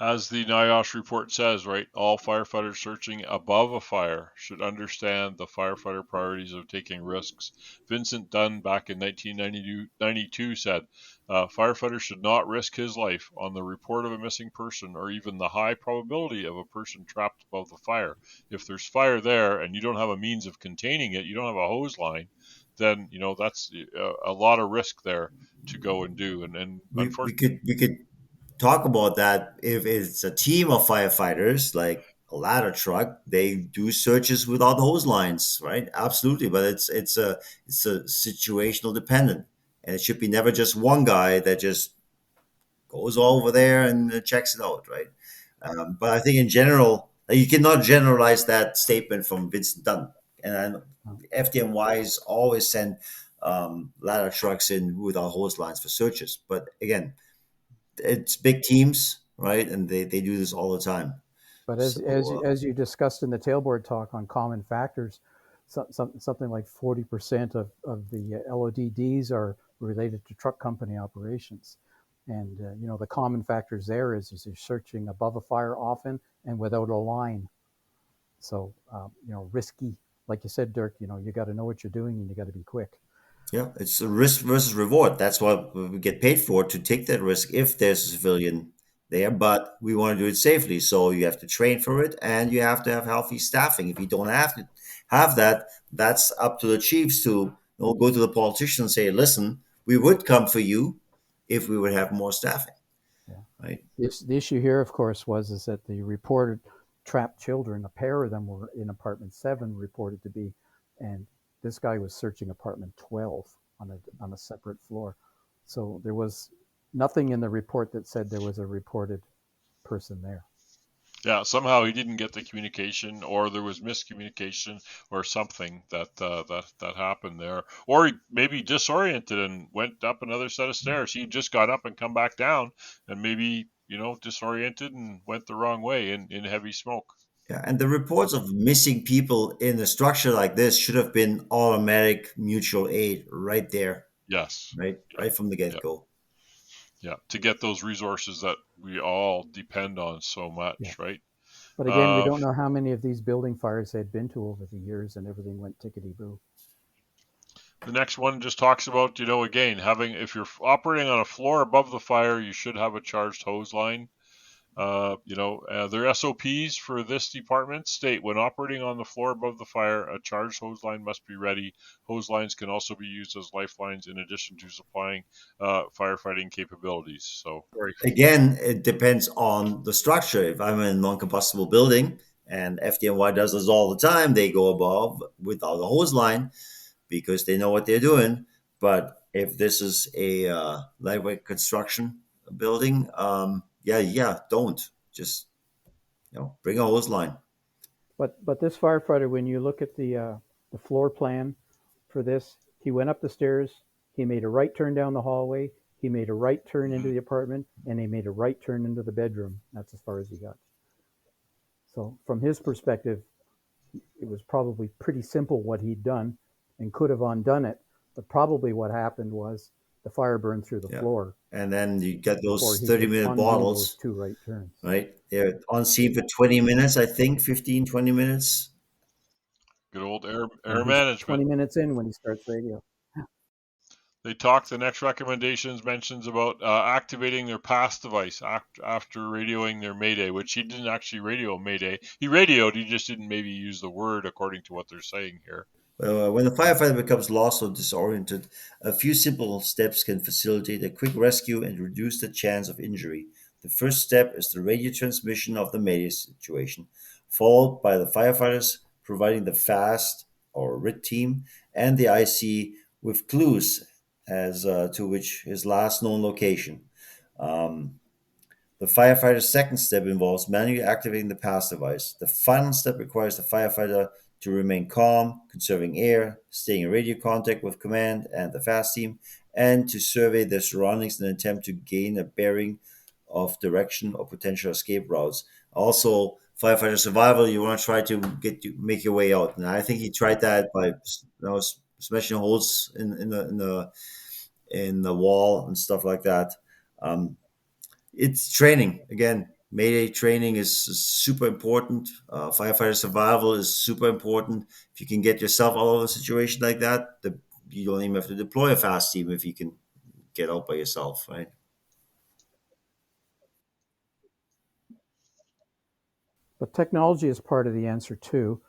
as the NIOSH report says, right, all firefighters searching above a fire should understand the firefighter priorities of taking risks. Vincent Dunn, back in 1992, said, firefighters should not risk his life on the report of a missing person or even the high probability of a person trapped above the fire. If there's fire there and you don't have a means of containing it, you don't have a hose line, then that's a lot of risk there to go and do. And unfortunately, We could talk about that. If it's a team of firefighters, like a ladder truck, they do searches without hose lines, right? Absolutely, but it's a situational dependent, and it should be never just one guy that just goes over there and checks it out, right? But I think in general, you cannot generalize that statement from Vincent Dunn. And FDNYs always send ladder trucks in without hose lines for searches. But again, it's big teams, right? And they do this all the time. But So as you discussed in the tailboard talk on common factors, something like 40% of the LODDs are related to truck company operations. And the common factors there is you're searching above a fire often and without a line. So risky, like you said, Dirk. You got to know what you're doing and you got to be quick. Yeah, it's a risk versus reward. That's what we get paid for, to take that risk if there's a civilian there, but we want to do it safely. So you have to train for it and you have to have healthy staffing. If you don't have to have that, that's up to the chiefs to, go to the politicians and say, listen, we would come for you if we would have more staffing, Yeah. right? The issue here, of course, is that the reported trapped children, a pair of them were in apartment 7 reported to be, and this guy was searching apartment 12 on a separate floor. So there was nothing in the report that said there was a reported person there. Yeah, somehow he didn't get the communication, or there was miscommunication, or something that happened there, or he maybe disoriented and went up another set of stairs. He just got up and come back down, and maybe disoriented and went the wrong way in heavy smoke. Yeah, and the reports of missing people in a structure like this should have been automatic mutual aid right there, Yes. right? Yeah. Right from the Yeah. get-go. Yeah. To get those resources that we all depend on so Yeah. much, right? But again, we Uh, don't know how many of these building fires they'd been to over the years, and everything went tickety-boo. the next one just talks about, again, having, if you're operating on a floor above the fire, you should have a charged hose line. Their SOPs for this department state, when operating on the floor above the fire, a charged hose line must be ready. Hose lines can also be used as lifelines in addition to supplying firefighting capabilities. So, Again, it depends on the structure. If I'm in a non-combustible building and FDNY does this all the time, they go above without a hose line because they know what they're doing. But if this is a lightweight construction building, don't just bring a hose line. But this firefighter, when you look at the floor plan for this, he went up the stairs, he made a right turn down the hallway, he made a right turn into the apartment, and he made a right turn into the bedroom. That's as far as he got. So from his perspective, it was probably pretty simple what he'd done, and could have undone it. But probably what happened was the fire burned through the Yeah. floor And then you get before those he could 30-minute undo those bottles, 2 right turns. right? They're on scene for 20 minutes, I think, 15, 20 minutes. good old And air he's management. 20 minutes in when he starts radio. They talk, the next recommendations mentions about activating their pass device after radioing their Mayday, which he didn't actually radio Mayday. He radioed, he just didn't maybe use the word according to what they're saying here. When the firefighter becomes lost or disoriented, a few simple steps can facilitate a quick rescue and reduce the chance of injury. The first step is the radio transmission of the Mayday situation, followed by the firefighters providing the FAST or RIT team and the IC with clues as to which his last known location. Um, the firefighter's second step involves manually activating the pass device. The final step requires the firefighter to remain calm, conserving air, staying in radio contact with command and the fast team, and to survey their surroundings in an attempt to gain a bearing of direction or potential escape routes. Also, firefighter survival, you want to try to make your way out. And I think he tried that by smashing holes in the wall and stuff like that. Um, it's training again. Mayday training is super important. Firefighter survival is super important. If you can get yourself out of a situation like that, you don't even have to deploy a fast team if you can get out by yourself, right? But technology is part of the answer too.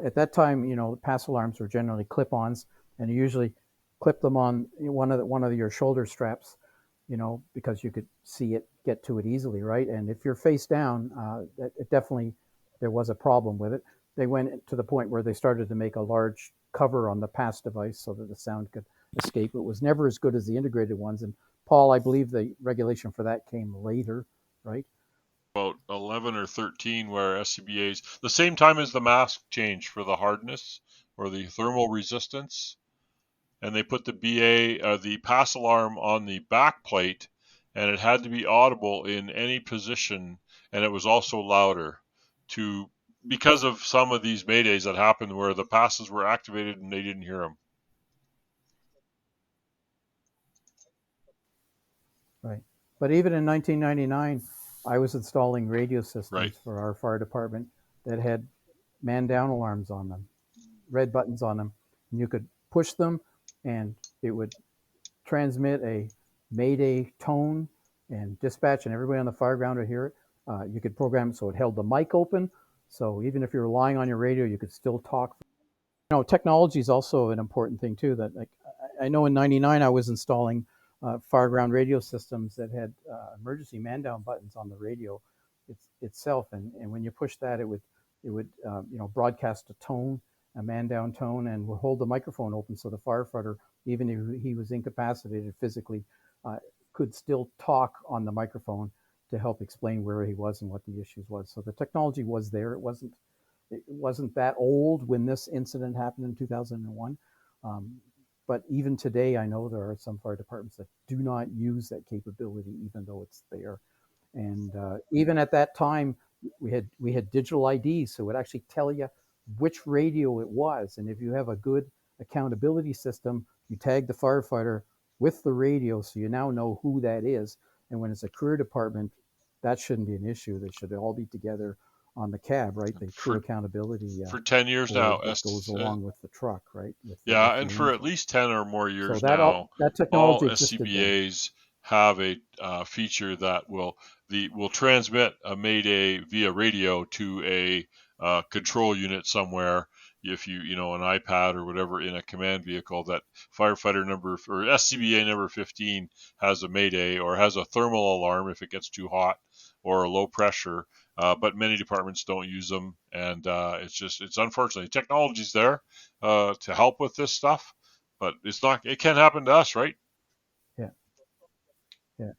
At that time, pass alarms were generally clip-ons, and you usually clip them on one of your shoulder straps, because you could see it, get to it easily, right? And if you're face down, it definitely there was a problem with it. They went to the point where they started to make a large cover on the pass device so that the sound could escape. It was never as good as the integrated ones. And Paul, I believe the regulation for that came later, right? About 11 or 13, where SCBA's, the same time as the mask change for the hardness or the thermal resistance, and they put the pass alarm on the back plate, and it had to be audible in any position, and it was also louder to because of some of these maydays that happened where the passes were activated and they didn't hear them. Right. But even in 1999, I was installing radio Right. systems for our fire department that had man down alarms on them, red buttons on them. And you could push them, and it would transmit a Mayday tone and dispatch, and everybody on the fire ground would hear it. You could program it so it held the mic open, so even if you're relying on your radio, you could still talk. Technology is also an important thing too. That, like, I know in '99 I was installing fire ground radio systems that had emergency man down buttons on the radio itself, and when you push that, it would broadcast a tone, a man down tone, and would hold the microphone open so the firefighter, even if he was incapacitated physically, uh, could still talk on the microphone to help explain where he was and what the issues was. So the technology was there. It wasn't that old when this incident happened in 2001. Um, but even today, I know there are some fire departments that do not use that capability, even though it's there. And even at that time, we had digital IDs, so it would actually tell you which radio it was. And if you have a good accountability system, you tag the firefighter with the radio, so you now know who that is. And when it's a career department, that shouldn't be an issue. They should all be together on the cab, right? The crew accountability For 10 years now. board that goes along with the truck, right? Yeah, with the and for at engine. least 10 or more So years that now, that all technology existed then. SCBAs have a feature that will transmit a Mayday via radio to a control unit somewhere. If an iPad or whatever in a command vehicle, that firefighter number or SCBA number 15 has a Mayday or has a thermal alarm if it gets too hot or a low pressure. But many departments don't use them, and it's unfortunately technology's there to help with this stuff, but it's not. It can happen to us, right? Yeah, yeah,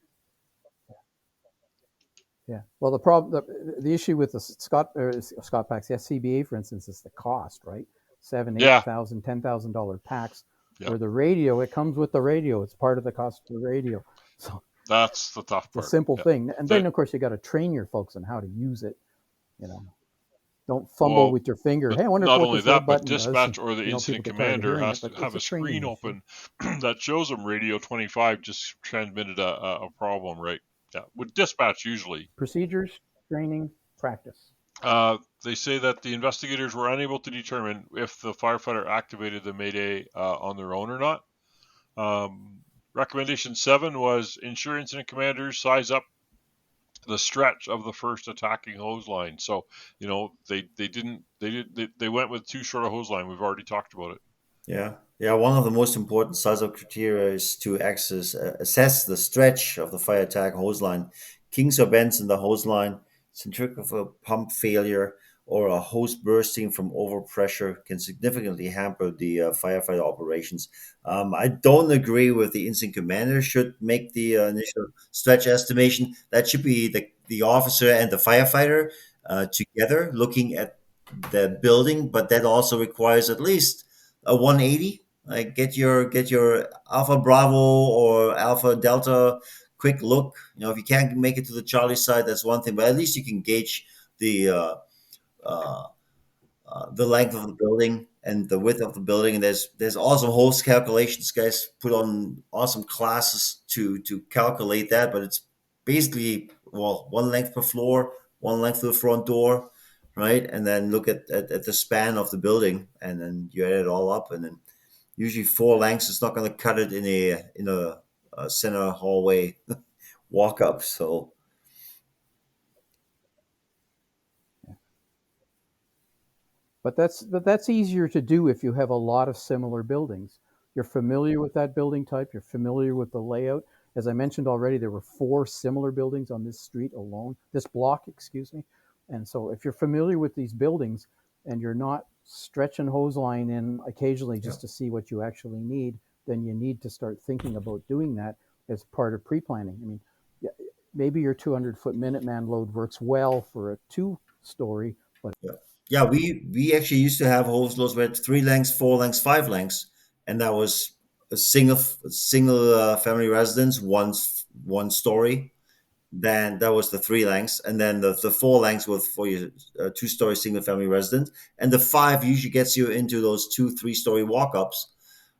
yeah. Well, the issue with the Scott packs, the SCBA, for instance, is the cost, right? Seven, eight Yeah, thousand, $10,000 packs. yeah. Where the radio, it comes with the radio. It's part of the cost of the radio. So That's the tough it's a part. simple Yeah. thing. And then, of course, you got to train your folks on how to use it. You know, don't fumble Well, with your finger. but Hey, I wonder not what only this red that, but button does. And dispatch or the people incident get tired of commander hearing has it, to but have it's a a training screen issue. open that shows them radio 25 just transmitted a problem, right? Yeah, with dispatch usually. Procedures, training, practice. They say that the investigators were unable to determine if the firefighter activated the Mayday on their own or not. Recommendation 7 was ensure incident commanders size up the stretch of the first attacking hose line. So they went with too short a hose line. We've already talked about it. Yeah. Yeah. One of the most important size-up criteria is to assess the stretch of the fire attack hose line. Kinks or bends in the hose line, centrifugal pump failure, or a hose bursting from overpressure can significantly hamper the firefighter operations. I don't agree with the incident commander should make the initial stretch estimation. That should be the officer and the firefighter together looking at the building, but that also requires at least a 180. Like get your Alpha Bravo or Alpha Delta quick look. If you can't make it to the Charlie side, that's one thing, but at least you can gauge the uh, the length of the building and the width of the building. And there's awesome host calculations. Guys put on awesome classes to calculate that, but it's basically, well, one length per floor, one length to the front door, right? And then look at the span of the building, and then you add it all up, and then usually four lengths is not going to cut it in a center hallway walk up. So But that's easier to do if you have a lot of similar buildings. You're familiar with that building type. You're familiar with the layout. As I mentioned already, there were 4 similar buildings on this street alone, this block, excuse me. And so if you're familiar with these buildings and you're not stretching hose line in occasionally yeah, just to see what you actually need, then you need to start thinking about doing that as part of pre-planning. I mean, yeah, maybe your 200-foot Minuteman load works well for a 2-story, but yeah, yeah. We actually used to have hose loads where it's 3 lengths, 4 lengths, 5 lengths, and that was a single family residence, one story. Then that was the 3 lengths, and then the 4 lengths was for your 2-story single family residence, and the five usually gets you into those 2, 3 story walk ups,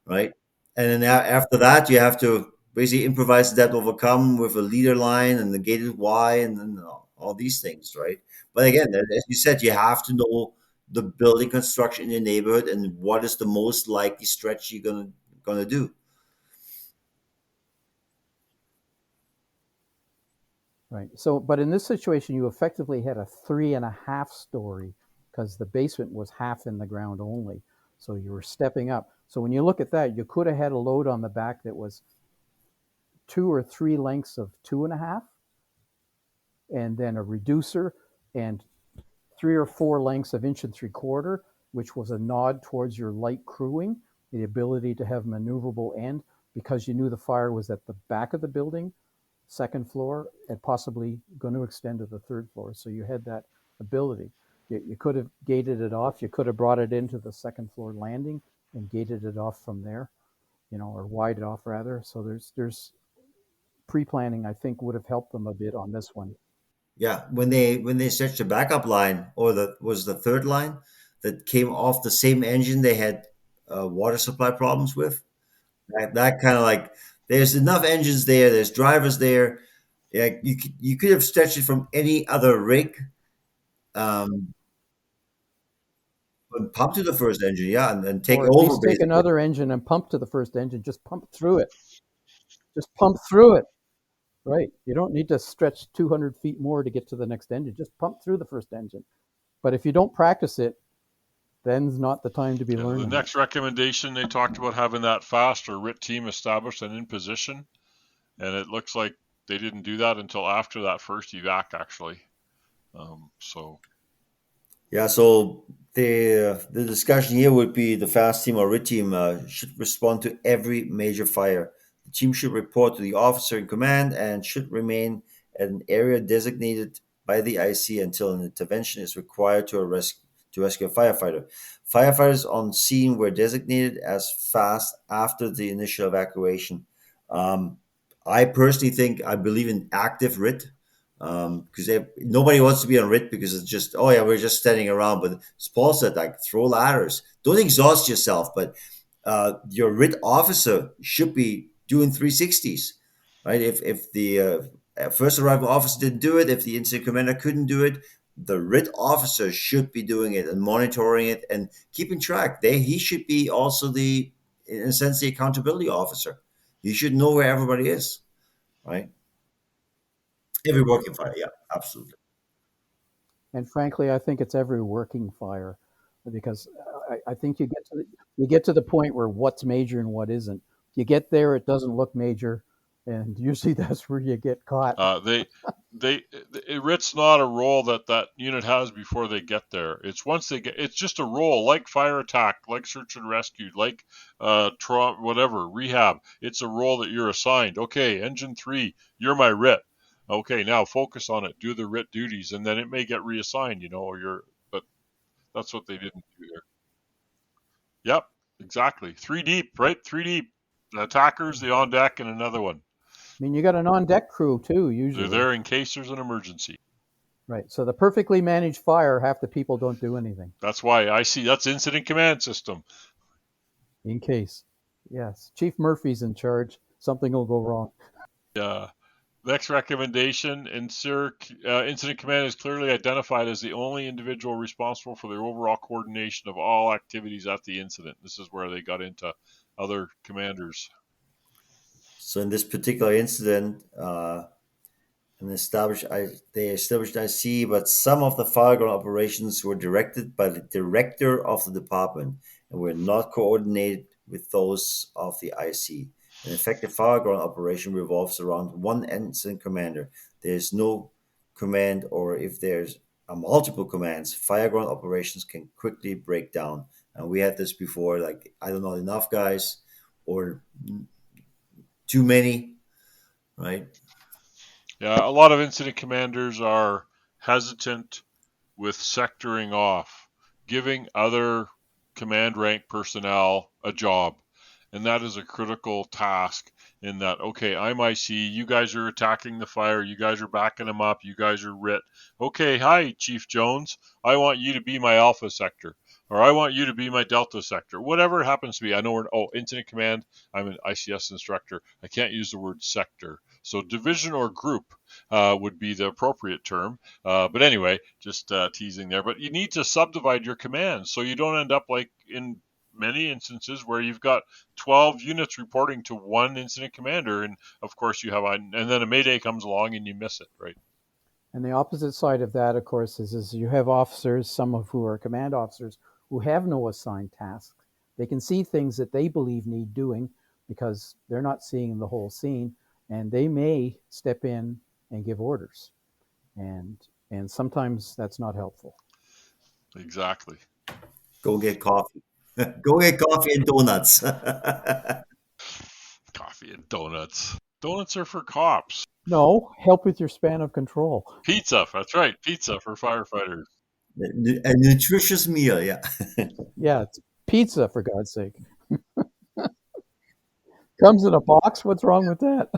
right? And then after that, you have to basically improvise that overcome with a leader line and the gated Y and then all these things, right? But again, as you said, you have to know the building construction in your neighborhood and what is the most likely stretch you're gonna do. Right. So, but in this situation, you effectively had a 3.5 story because the basement was half in the ground only. So you were stepping up. So when you look at that, you could have had a load on the back that was 2 or 3 lengths of 2.5, and then a reducer and 3 or 4 lengths of 1 3/4, which was a nod towards your light crewing, the ability to have maneuverable end because you knew the fire was at the back of the building, second floor, and possibly going to extend to the third floor. So you had that ability. You could have gated it off. You could have brought it into the second floor landing and gated it off from there, or wired it off rather. So there's pre-planning, I think, would have helped them a bit on this one. Yeah, when they stretched the backup line, or the third line that came off the same engine they had water supply problems with. That kind of like, there's enough engines there, there's drivers there. Yeah, you could have stretched it from any other rig, um, but pump to the first engine, yeah, and take Or at over least take basically. another engine and pump to the first engine. Just pump through it. Just pump through it. Right. You don't need to stretch 200 feet more to get to the next engine. Just pump through the first engine. But if you don't practice it, then's not the time to be Yeah, the learning it. next recommendation, they talked about having that fast or RIT team established and in position, and it looks like they didn't do that until after that first evac, actually. So Yeah, so the discussion here would be the fast team or RIT team should respond to every major fire. The team should report to the officer in command and should remain at an area designated by the IC until an intervention is required to rescue a firefighter. Firefighters on scene were designated as fast after the initial evacuation. Um, I personally think I believe in active RIT, because nobody wants to be on RIT because it's just, oh yeah, we're just standing around. But as Paul said, like, throw ladders, don't exhaust yourself. But your RIT officer should be doing 360s, right? If the first arrival officer didn't do it, if the incident commander couldn't do it, the RIT officer should be doing it and monitoring it and keeping track. He should be also in a sense, the accountability officer. He should know where everybody is, right? Every working fire, yeah, absolutely. And frankly, I think it's every working fire because I think you get to the point where what's major and what isn't. You get there, it doesn't look major, and usually that's where you get caught. RIT's not a role that unit has before they get there. It's once they get. It's just a role like fire attack, like search and rescue, like trauma, whatever rehab. It's a role that you're assigned. Okay, engine 3, you're my RIT. Okay, now focus on it. Do the RIT duties, and then it may get reassigned. Or you're. But that's what they didn't do there. Yep, exactly. Three deep, right? Three deep. The attackers, the on deck, and another one. I mean, you got an on-deck crew too, They're usually. there in case there's an emergency. Right. So the perfectly managed fire, half the people don't do anything That's why I see that's incident command system. in case. Yes. Chief Murphy's in charge. Something will go wrong. Next recommendation, incident command is clearly identified as the only individual responsible for the overall coordination of all activities at the incident. This is where they got into other commanders. So in this particular incident, they established IC, but some of the fireground operations were directed by the director of the department and were not coordinated with those of the IC. An effective fireground operation revolves around one incident commander. There is no command, or if there's multiple commands, fireground operations can quickly break down. And we had this before, like, I don't know, enough guys or too many, right? Yeah, a lot of incident commanders are hesitant with sectoring off, giving other command rank personnel a job. And that is a critical task in that, okay, I'm IC, you guys are attacking the fire, you guys are backing them up, you guys are RIT. Okay, hi, Chief Jones, I want you to be my Alpha sector, or I want you to be my Delta sector, whatever it happens to be. I know incident command, I'm an ICS instructor, I can't use the word sector. So division or group would be the appropriate term. But anyway, just teasing there. But you need to subdivide your commands so you don't end up like in many instances where you've got 12 units reporting to one incident commander, and of course you have and then a mayday comes along and you miss it, right? And the opposite side of that, of course, is you have officers, some of who are command officers, who have no assigned tasks. They can see things that they believe need doing because they're not seeing the whole scene, and they may step in and give orders. And sometimes that's not helpful. Exactly. Go get coffee. Go get coffee and donuts. Coffee and donuts. Donuts are for cops. No, help with your span of control. Pizza, that's right. Pizza for firefighters. A nutritious meal, yeah. Yeah, it's pizza, for God's sake. Comes in a box? What's wrong with that?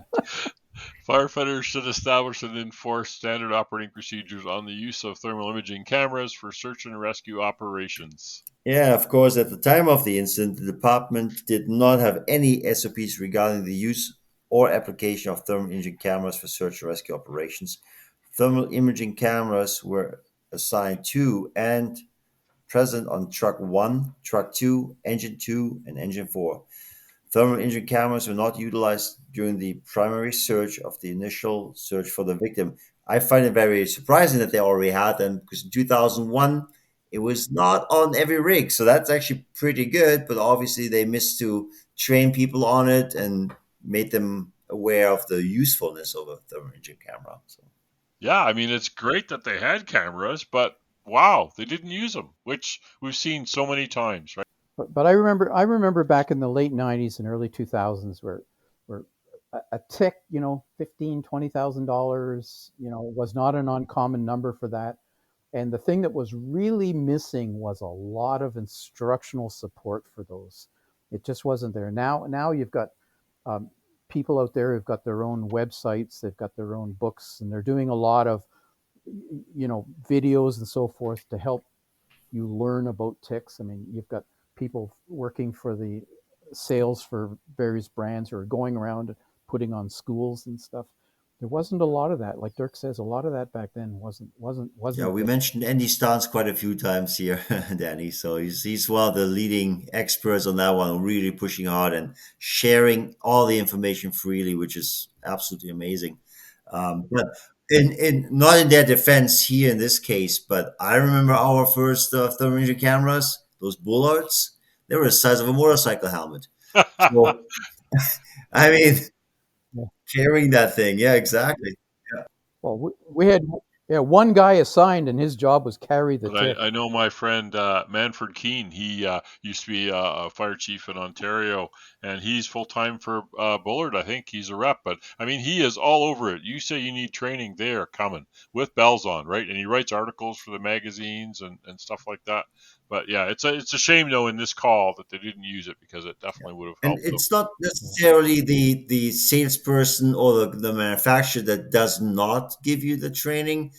Firefighters should establish and enforce standard operating procedures on the use of thermal imaging cameras for search and rescue operations. Yeah, of course, at the time of the incident, the department did not have any SOPs regarding the use or application of thermal imaging cameras for search and rescue operations. Thermal imaging cameras were assigned to and present on truck 1, truck 2, engine 2, and engine 4. Thermal imaging cameras were not utilized during the primary search of the initial search for the victim. I find it very surprising that they already had them because in 2001 it was not on every rig, so that's actually pretty good. But obviously they missed to train people on it and made them aware of the usefulness of a thermal imaging camera. So. Yeah, I mean, it's great that they had cameras, but wow, they didn't use them, which we've seen so many times, right? But I remember back in the late '90s and early 2000s where a tick, $15,000-$20,000, was not an uncommon number for that. And the thing that was really missing was a lot of instructional support for those. It just wasn't there. Now you've got um, people out there who've got their own websites, they've got their own books, and they're doing a lot of, videos and so forth to help you learn about ticks. I mean, you've got people working for the sales for various brands who are going around putting on schools and stuff. There wasn't a lot of that. Like Dirk says, a lot of that back then Yeah, wasn't we there. mentioned Andy Stans quite a few times here, Danny. So he's one of the leading experts on that one, really pushing hard and sharing all the information freely, which is absolutely amazing. But in not in their defense here in this case, but I remember our first thermal imaging cameras, those Bullards. They were the size of a motorcycle helmet. So I mean, Yeah. carrying that thing, yeah, exactly. Well, we had, yeah, one guy assigned, and his job was carry the But tick. I know my friend Manfred Keene. He used to be a fire chief in Ontario, and he's full time for Bullard. I think he's a rep, but I mean he is all over it. You say you need training, they are coming with bells on, right? And he writes articles for the magazines and stuff like that. But yeah, it's a shame though in this call that they didn't use it because it definitely would have And helped them. it's not necessarily the salesperson or the manufacturer that does not give you the training.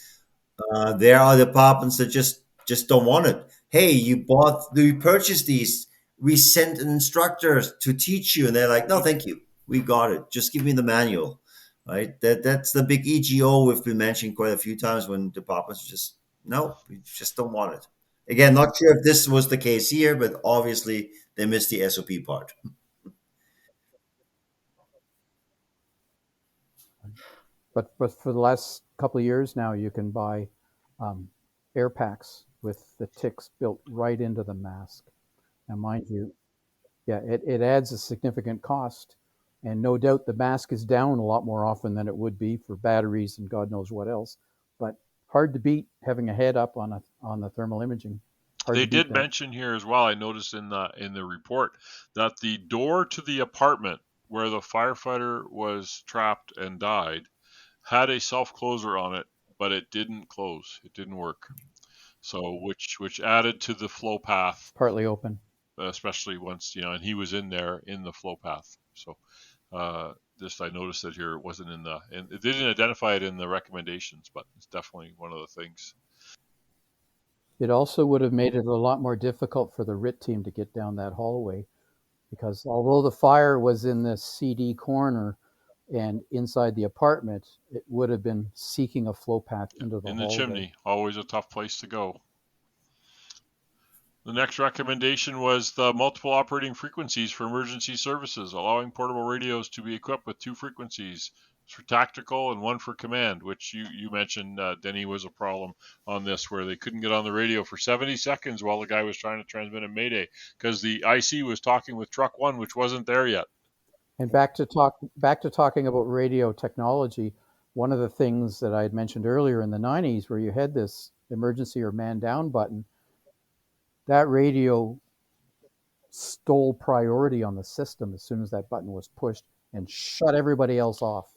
There are departments that just don't want it. Hey, you purchased these. We sent an instructor to teach you, and they're like, no, thank you. We got it. Just give me the manual, right? That's the big EGO we've been mentioning quite a few times when departments just no, we just don't want it. Again, not sure if this was the case here, but obviously they missed the SOP part. But for the last couple of years now, you can buy um, air packs with the ticks built right into the mask. Now, mind you, yeah, it adds a significant cost, and no doubt the mask is down a lot more often than it would be for batteries and God knows what else. But hard to beat having a head up on the thermal imaging. Hard They to beat did that. mention here as well. I noticed in the report that the door to the apartment where the firefighter was trapped and died had a self closer on it, but it didn't close. It didn't work. So which added to the flow path, Partly open. especially once and he was in there in the flow path. So just I noticed that here it wasn't and it didn't identify it in the recommendations, but it's definitely one of the things. It also would have made it a lot more difficult for the RIT team to get down that hallway because although the fire was in this CD corner and inside the apartment, it would have been seeking a flow path into the In the hallway. chimney, always a tough place to go. The next recommendation was the multiple operating frequencies for emergency services, allowing portable radios to be equipped with 2 frequencies for tactical and 1 for command, which you mentioned, Denny, was a problem on this, where they couldn't get on the radio for 70 seconds while the guy was trying to transmit a mayday because the IC was talking with truck 1, which wasn't there yet. And back to talking about radio technology. One of the things that I had mentioned earlier in the 90s, where you had this emergency or man down button, that radio stole priority on the system as soon as that button was pushed and shut everybody else off.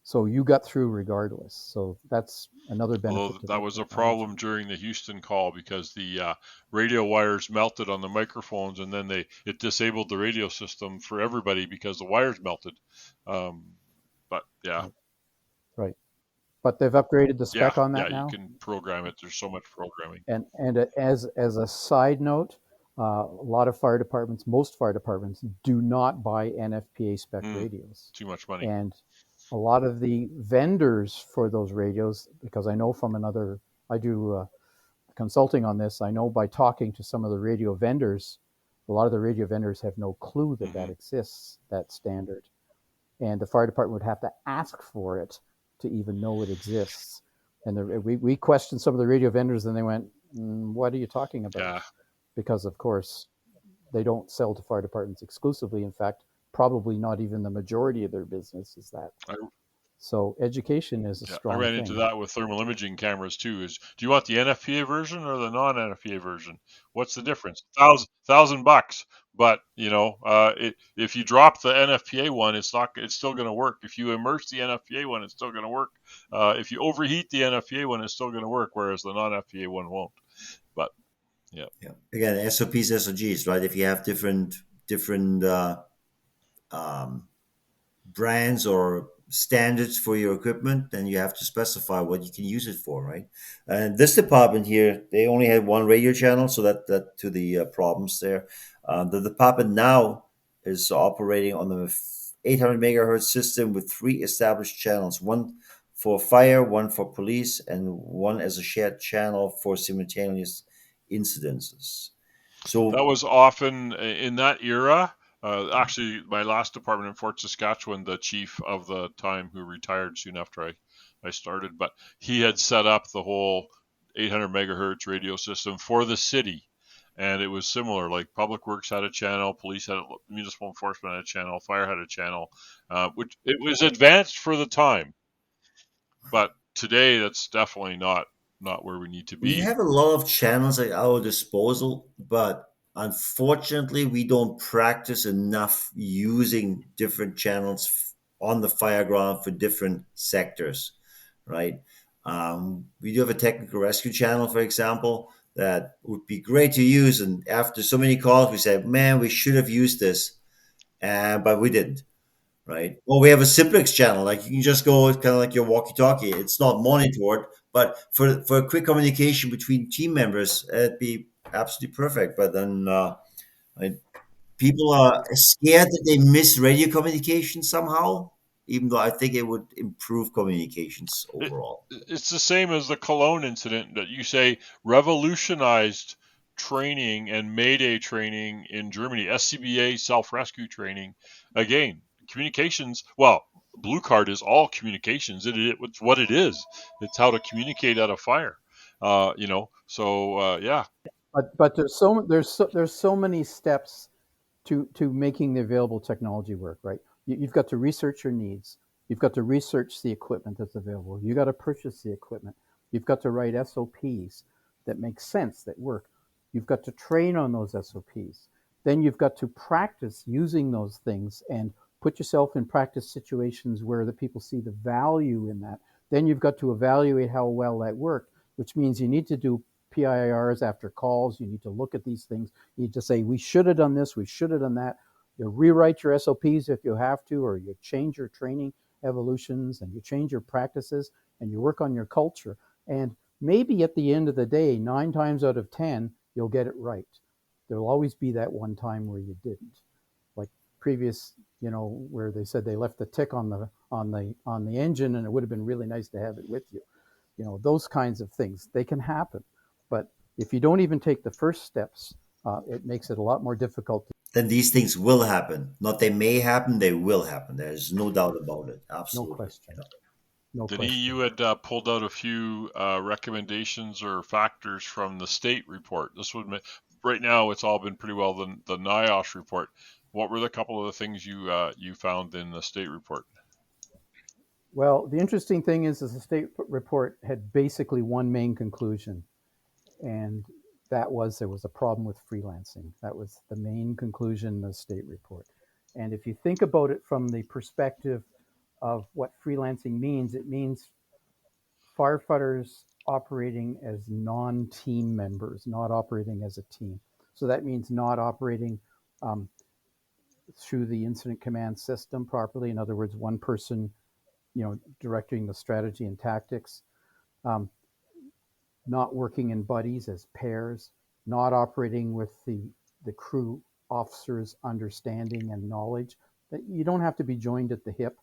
So you got through regardless. So that's another benefit. Although to that was a problem during the Houston call because the radio wires melted on the microphones, and then it disabled the radio system for everybody because the wires melted. But yeah. Right. But they've upgraded the spec on that now. now. You can program it. There's so much programming. And as a side note, a lot of fire departments, most fire departments, do not buy NFPA spec radios. Too much money. And a lot of the vendors for those radios, because I know from I do consulting on this, I know by talking to some of the radio vendors, a lot of the radio vendors have no clue that that exists, that standard. And the fire department would have to ask for it to even know it exists. And we questioned some of the radio vendors, and they went, what are you talking about? Yeah. Because, of course, they don't sell to fire departments exclusively. In fact, probably not even the majority of their business is that. So education is a strong thing. I ran into that with thermal imaging cameras too. Do you want the NFPA version or the non-NFPA version? What's the difference? $1,000. But if you drop the NFPA one, it's still going to work. If you immerse the NFPA one, it's still going to work. If you overheat the NFPA one, it's still going to work, whereas the non-FPA one won't. But yeah. Again, SOPs, SOGs, right? If you have different brands or standards for your equipment, then you have to specify what you can use it for, right? And this department here, they only had 1 radio channel, so that to the problems there. The department now is operating on the 800 megahertz system with 3 established channels: 1 for fire, 1 for police, and 1 as a shared channel for simultaneous incidences. So that was often in that era. Actually, my last department in Fort Saskatchewan, the chief of the time, who retired soon after I started, but he had set up the whole 800 megahertz radio system for the city. And it was similar, like Public Works had a channel, police had municipal enforcement had a channel, fire had a channel, which it was advanced for the time. But today, that's definitely not where we need to be. We have a lot of channels at our disposal, but unfortunately, we don't practice enough using different channels on the fire ground for different sectors, right? We do have a technical rescue channel, for example, that would be great to use. And after so many calls, we said, man, we should have used this, but we didn't. Right. Or we have a simplex channel. Like you can just go kind of like your walkie-talkie. It's not monitored, but for quick communication between team members, it'd be absolutely perfect. But then people are scared that they miss radio communication somehow, even though I think it would improve communications overall. It's the same as the Cologne incident that you say revolutionized training and Mayday training in Germany, SCBA self-rescue training. Again, communications, Blue Card is all communications. It's what it is. It's how to communicate at a fire. Yeah. But there's so many steps to making the available technology work, right? You've got to research your needs. You've got to research the equipment that's available. You got to purchase the equipment. You've got to write SOPs that make sense, that work. You've got to train on those SOPs. Then you've got to practice using those things and put yourself in practice situations where the people see the value in that. Then you've got to evaluate how well that worked, which means you need to do PIRs after calls. You need to look at these things. You need to say, we should have done this, we should have done that. You rewrite your SOPs if you have to, or you change your training evolutions and you change your practices and you work on your culture. And maybe at the end of the day, 9 times out of 10, you'll get it right. There'll always be that one time where you didn't. Like previous, where they said they left the tick on the engine and it would have been really nice to have it with you. Those kinds of things, they can happen. But If you don't even take the first steps, it makes it a lot more difficult. Then these things will happen. Not they may happen, they will happen. There's no doubt about it. No Absolutely. question. No Denis, question. you had pulled out a few recommendations or factors from the state report. Right now, it's all been pretty well the NIOSH report. What were the couple of the things you found in the state report? Well, the interesting thing is the state report had basically one main conclusion, and that was there was a problem with freelancing. That was the main conclusion in the state report. And if you think about it from the perspective of what freelancing means, it means firefighters operating as non-team members, not operating as a team. So that means not operating through the incident command system properly. In other words, one person, directing the strategy and tactics, not working in buddies as pairs, not operating with the crew officers' understanding and knowledge. That you don't have to be joined at the hip.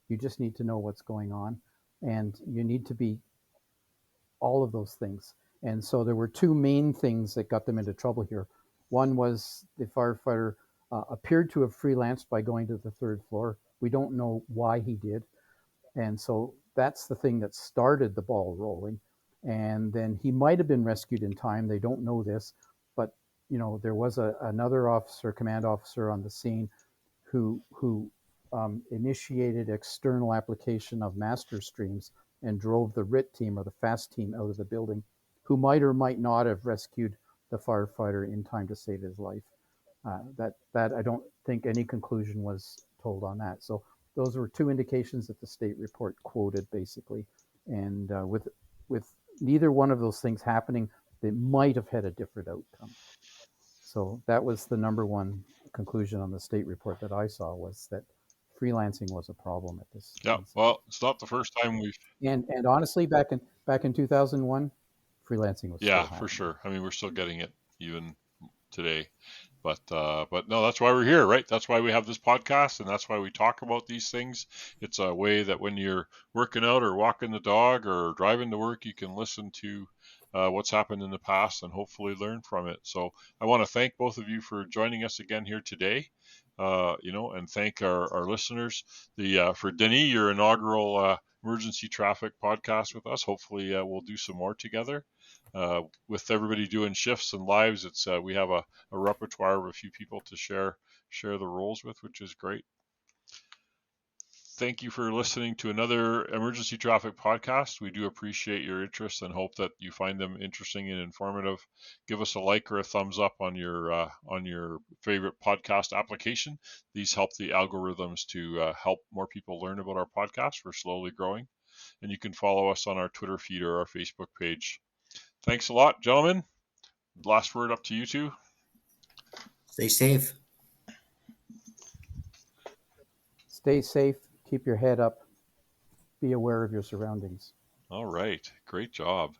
You just need to know what's going on, and you need to be all of those things. And so there were two main things that got them into trouble here. One was the firefighter appeared to have freelanced by going to the third floor. We don't know why he did. And so that's the thing that started the ball rolling. And then he might have been rescued in time. They don't know this, but there was another officer, command officer on the scene who initiated external application of master streams and drove the RIT team or the FAST team out of the building, who might or might not have rescued the firefighter in time to save his life. That I don't think any conclusion was told on that. So those were two indications that the state report quoted, basically. And with neither one of those things happening, they might have had a different outcome. So that was the number one conclusion on the state report that I saw, was that freelancing was a problem at this. Yeah, incident. well, it's not the first time we've. And honestly, back in 2001, freelancing was still happening. For sure. I mean, we're still getting it even today. But no, that's why we're here, right? That's why we have this podcast, and that's why we talk about these things. It's a way that when you're working out or walking the dog or driving to work, you can listen to what's happened in the past and hopefully learn from it. So I want to thank both of you for joining us again here today. And thank our listeners. For Denis, your inaugural emergency traffic podcast with us. Hopefully, we'll do some more together. With everybody doing shifts and lives, it's we have a repertoire of a few people to share the roles with, which is great. Thank you for listening to another emergency traffic podcast. We do appreciate your interest and hope that you find them interesting and informative. Give us a like or a thumbs up on your favorite podcast application. These help the algorithms to help more people learn about our podcast. We're slowly growing, and you can follow us on our Twitter feed or our Facebook page. Thanks a lot, gentlemen. Last word up to you two. Stay safe. Stay safe. Keep your head up. Be aware of your surroundings. All right. Great job.